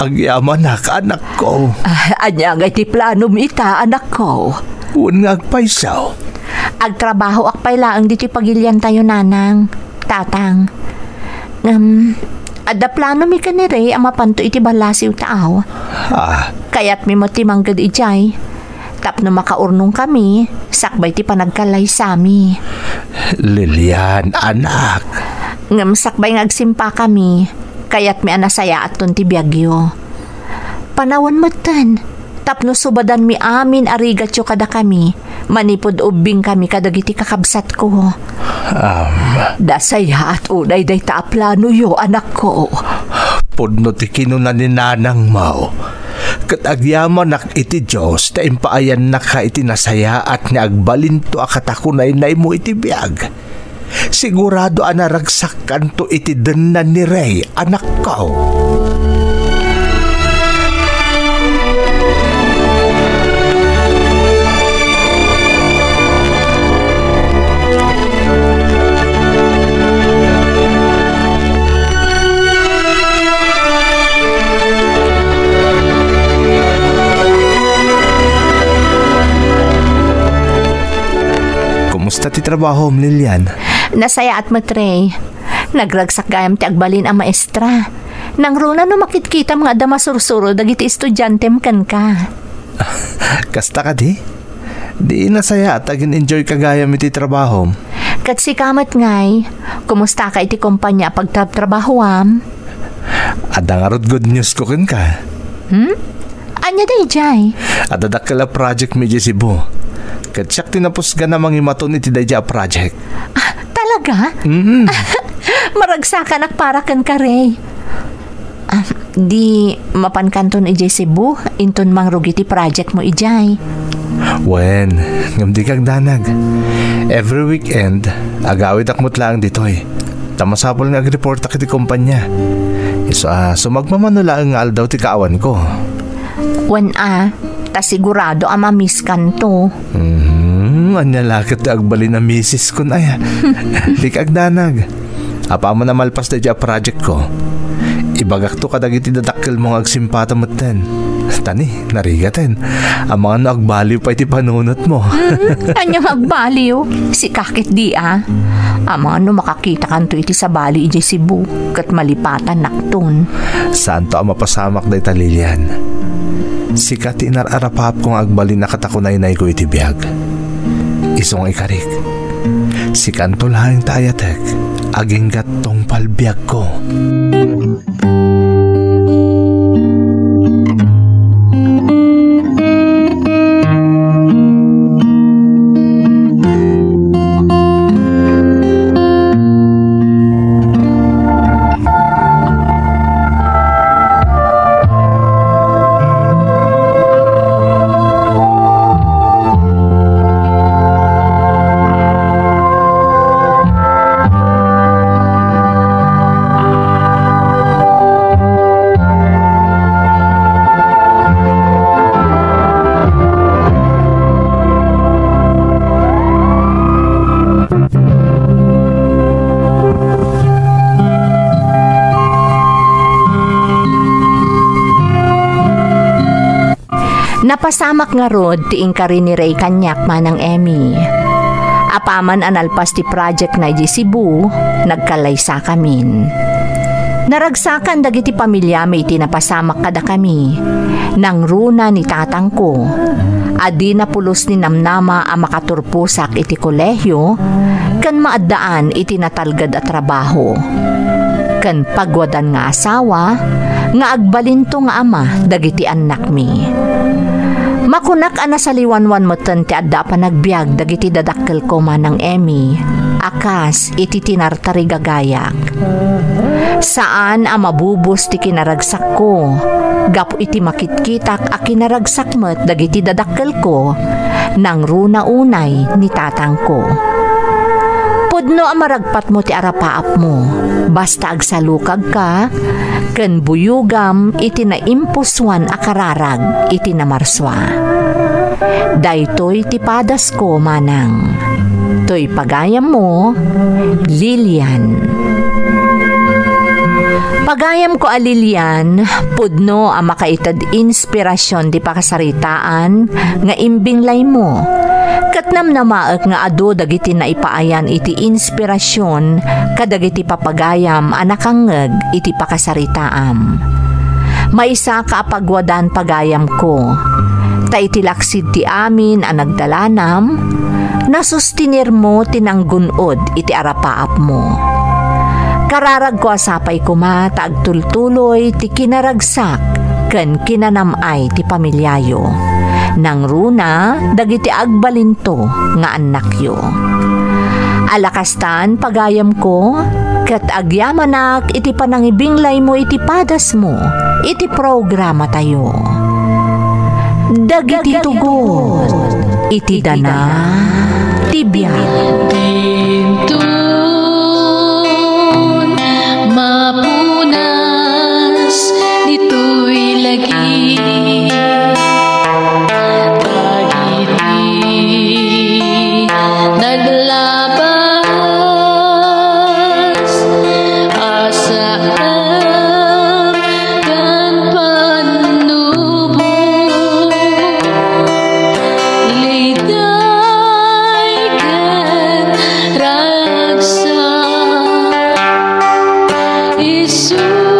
Agyaman anak ko. Anya nga iti plano ita, anak ko. Un nga agpaysaw. Agtrabaho akpay laang diti pagilyan tayo, nanang, tatang. Adda plano mi kanire ang mapanto iti balasiw tao. Kaya't mi motimanggad ijay. Tapno makaurnong kami, sakbay ti panagkalay sami. Lilian, anak. Ngam sakbay ngagsimpa kami, kaya't mi anasaya at ton ti biyagyo. Panawan matan, tapno subadan mi amin arigatyo kada kami, manipod ubing kami kadagiti kakabsat ko. Dasaya at unay day taaplano yo, anak ko. Pudno ti kinunan ni nanang mo. Kat agyaman nak iti Diyos, ta impaayan na ka iti nasaya at ni agbalinto akatakunay na mo iti biyag. Sigurado anaragsakan to iti denan ni Ray, anak ko. Kumusta ti trabaho, Lilian? Nasaya at matray. Nagragsak gayam ti agbalin ang maestra. Nang runa no makitkita mga damasursuro dagiti estudyante kan ka. Kasta ka di? Di nasaya at agin enjoy kagayam iti trabaho. Kat si kamat ngay, kumusta ka iti kumpanya pagtrabahoam? Ada nga rod good news ko kin ka. Anya day jay? Ada dakala project mi Cebu. Kat siyak tinapos ka na mangimaton iti dayja project. Talaga? Maragsakan ak para kan ka, Ray. Di mapankanton ijay Cebu, inton mangrugi ti project mo ijay. Wen, ngamdi kag danag. Every weekend, agawid akmot lang dito eh. Tamasapol ngaag-report ak iti kumpanya. So magmamano lang nga aldaw ti kaawan ko. Wen ta sigurado ang mamiss kan to. Anya lakit agbalin na misis ko na ya. Di kag danag. Apa mo na malpas na dya project ko. Ibagak to kadagiti dadakkel mong agsimpata mo ten. Tani, narigaten. Ang mga naagbaliw pa iti panunot mo. Anya magbaliw? Si kakit di Ang mga makakita kanto iti sa bali iti Cebu. Kat malipatan nakton. Saan to ang mapasamak na italilian? Sikat inararapap kong agbalin na katakunay-nay ko iti biyag. Isong ikarik. Sikanto lahing tayatek. Aging gatong palbiyag ko. Napasamak nga rod ti ingkari ni Ray kanyak manang Emmy. Apaman analpas ti project na di Cebu, nagkalaysa kamin. Naragsakan dagiti pamilya may tinapasamak kada kami. Nang runa ni tatang ko, adi na pulos ni namnama ang makaturpusak iti kolehyo, kan maaddaan iti natalgad at trabaho. Kan pagwadan nga asawa, nga agbalinto nga ama dagiti anak mi. Makunak ana sa liwanwan mo ti adda pa nagbiag dagiti dadakkel ko manang Emmy. Akas iti tinartari gagayak. Saan a mabubos ti kinaragsak ko? Gapo iti makitkitak a kinaragsak met dagiti dadakkel ko nang runa unay ni tatang ko. Pudno a maragpat mo ti arapaap mo. Basta agsalukag ka, ken buyugam iti naimpuswan a kararag iti namarswa. Daytoy ti padas ko manang. Toy pagayam mo, Lilian. Pagayam ko a Lilian, pudno a makaitad inspirasyon di pakasaritaan nga imbinglay mo. Katnam na maek nga ado dagiti na ipaayan iti inspirasyon kadagiti papagayam anakangeg iti pakasaritaam. Maisa ka apagwadan pagayam ko. Ta iti laksid ti amin a nagdalanam, nasustinir mo tinanggunod iti arapaap mo. Kararag ko asapay kuma taagtultuloy ti kinaragsak ken kinanamay ti pamilyayo. Nang runa dagiti agbalinto nga annakyo. Alakastan pagayam ko ket agyamanak iti panangibinglay mo iti padas mo iti programa tayo. Dagiti tugot iti dana tibiyag. Mapunas dito'y lagi. Naglabas asaan kan panubo liday kan ragsa isu